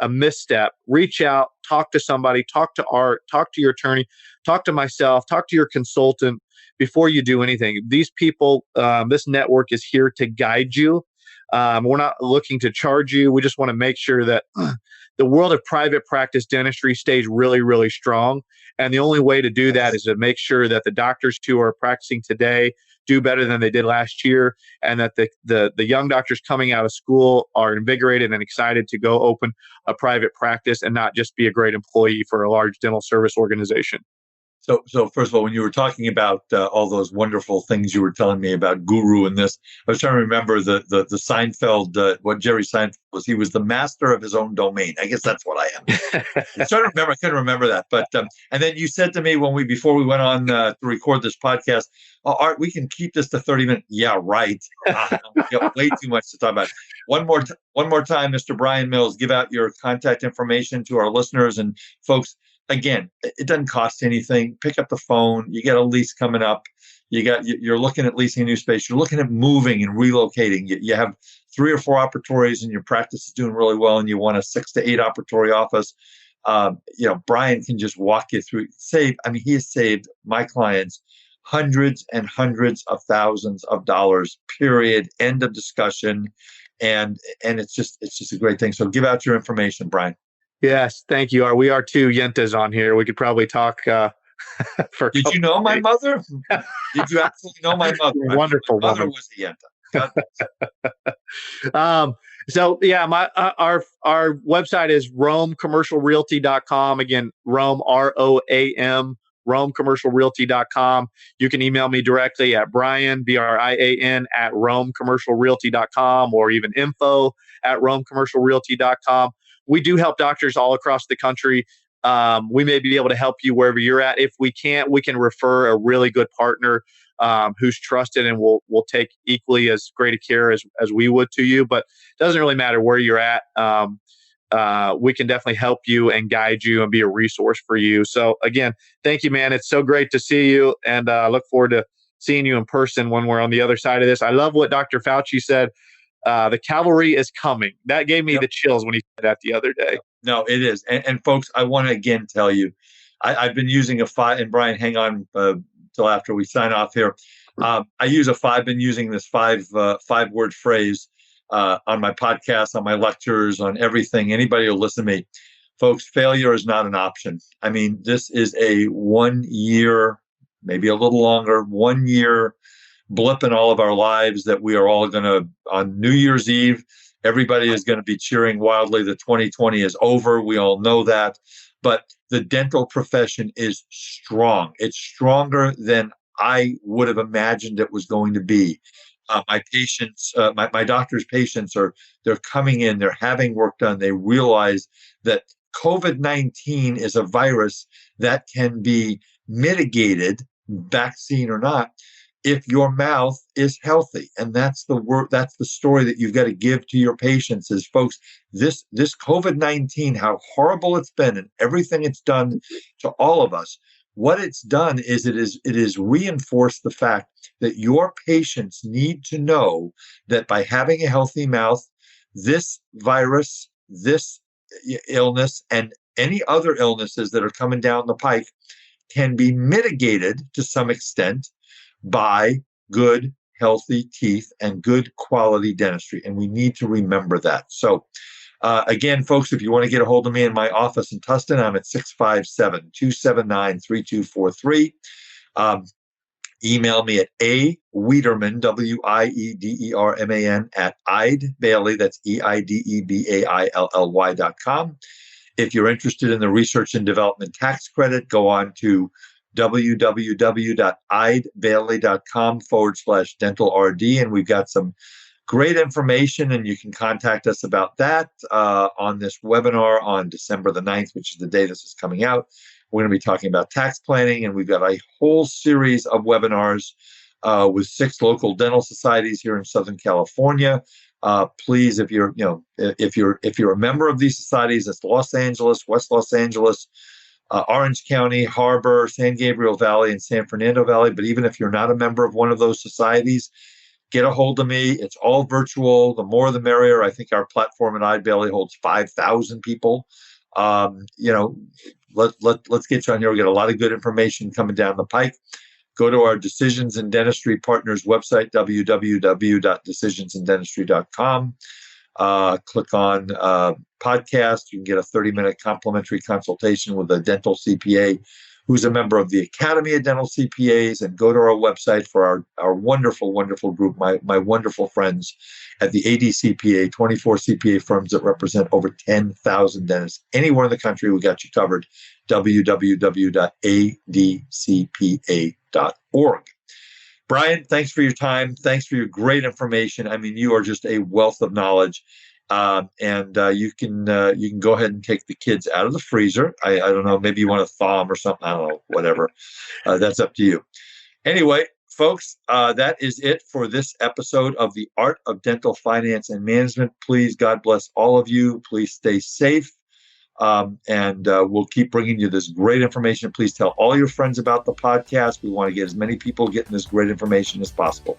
misstep. Reach out, talk to somebody, talk to Art, talk to your attorney, talk to myself, talk to your consultant before you do anything. These people, this network is here to guide you. We're not looking to charge you. We just want to make sure that the world of private practice dentistry stays really, really strong. And the only way to do that is to make sure that the doctors who are practicing today do better than they did last year, and that the young doctors coming out of school are invigorated and excited to go open a private practice and not just be a great employee for a large dental service organization. So first of all, when you were talking about all those wonderful things you were telling me about Guru and this, I was trying to remember the Seinfeld, what Jerry Seinfeld was. He was the master of his own domain. I guess that's what I am. I couldn't remember that. But and then you said to me before we went on to record this podcast, Art, we can keep this to 30 minutes. Yeah, right. We got way too much to talk about. One more time, Mr. Brian Mills, give out your contact information to our listeners and folks. Again, it doesn't cost anything. Pick up the phone. You got a lease coming up. You're looking at leasing a new space. You're looking at moving and relocating. You have 3 or 4 operatories and your practice is doing really well and you want a 6 to 8 operatory office. Brian can just walk you through. He has saved my clients hundreds and hundreds of thousands of dollars, period, end of discussion. and it's just a great thing. So give out your information, Brian. Yes, thank you. We are two Yentas on here. We could probably talk for. Did you know my mother? Did you absolutely know my mother? Wonderful my mother woman. was a Yenta. So yeah, our website is RoamCommercialRealty.com. Again, Rome, ROAM, RoamCommercialRealty.com. You can email me directly at Brian, BRIAN, at RoamCommercialRealty.com, or even info at RoamCommercialRealty.com. We do help doctors all across the country. We may be able to help you wherever you're at. If we can't, we can refer a really good partner who's trusted and will take equally as great a care as we would to you. But it doesn't really matter where you're at. We can definitely help you and guide you and be a resource for you. So again, thank you, man. It's so great to see you, and look forward to seeing you in person when we're on the other side of this. I love what Dr. Fauci said. The cavalry is coming. That gave me the chills when he said that the other day. No, it is. And folks, I want to again tell you, I've been using a 5, and Brian, hang on till after we sign off here. I've been using this 5-word phrase on my podcast, on my lectures, on everything. Anybody who'll listen to me, folks, failure is not an option. I mean, this is a 1 year, maybe a little longer, 1 year blip in all of our lives that we are all going to, on New Year's Eve, everybody is going to be cheering wildly that 2020 is over. We all know that. But the dental profession is strong. It's stronger than I would have imagined it was going to be. My patients, my doctor's patients they're coming in, they're having work done. They realize that COVID-19 is a virus that can be mitigated, vaccine or not, if your mouth is healthy. And that's the story that you've got to give to your patients is, folks, this COVID-19, how horrible it's been and everything it's done to all of us. What it's done is it is reinforced the fact that your patients need to know that by having a healthy mouth, this virus, this illness, and any other illnesses that are coming down the pike can be mitigated to some extent by good, healthy teeth and good quality dentistry. And we need to remember that. So again, folks, if you want to get a hold of me in my office in Tustin, I'm at 657-279-3243. Email me at Wiederman, Wiederman, at Eide Bailey, that's EIDEBAILLY.com. If you're interested in the research and development tax credit, go on to www.eidebailey.com/dental-RD, and we've got some great information, and you can contact us about that on this webinar on December the 9th, which is the day this is coming out. We're going to be talking about tax planning, and we've got a whole series of webinars with 6 local dental societies here in Southern California. Please, if you're a member of these societies, it's Los Angeles, West Los Angeles, Orange County, Harbor, San Gabriel Valley, and San Fernando Valley. But even if you're not a member of one of those societies, get a hold of me. It's all virtual. The more the merrier. I think our platform at Eide Bailey holds 5,000 people. Let's get you on here. We get a lot of good information coming down the pike. Go to our Decisions in Dentistry Partners website, www.decisionsinDentistry.com. Click on podcast. You can get a 30-minute complimentary consultation with a dental CPA who's a member of the Academy of Dental CPAs, and go to our website for our wonderful, wonderful group, my wonderful friends at the Eide CPA, 24 CPA firms that represent over 10,000 dentists. Anywhere in the country, we got you covered, www.adcpa.org. Brian, thanks for your time. Thanks for your great information. I mean, you are just a wealth of knowledge. And you can go ahead and take the kids out of the freezer. I don't know, maybe you want to thaw them or something. I don't know, whatever. That's up to you. Anyway, folks, that is it for this episode of The Art of Dental Finance and Management. Please, God bless all of you. Please stay safe. And we'll keep bringing you this great information. Please tell all your friends about the podcast. We want to get as many people getting this great information as possible.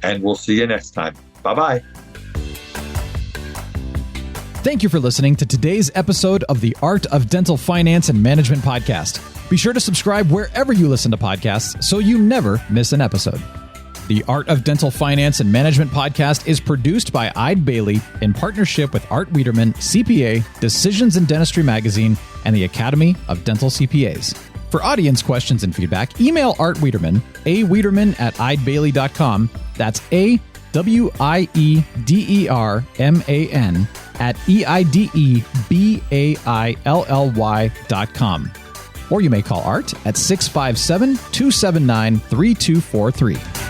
And we'll see you next time. Bye-bye. Thank you for listening to today's episode of the Art of Dental Finance and Management podcast. Be sure to subscribe wherever you listen to podcasts so you never miss an episode. The Art of Dental Finance and Management podcast is produced by Eide Bailey in partnership with Art Wiederman, CPA, Decisions in Dentistry Magazine, and the Academy of Dental CPAs. For audience questions and feedback, email Art Wiederman, awiederman@eidebailey.com. That's AWIEDERMAN at EIDEBAILLY.com. Or you may call Art at 657-279-3243.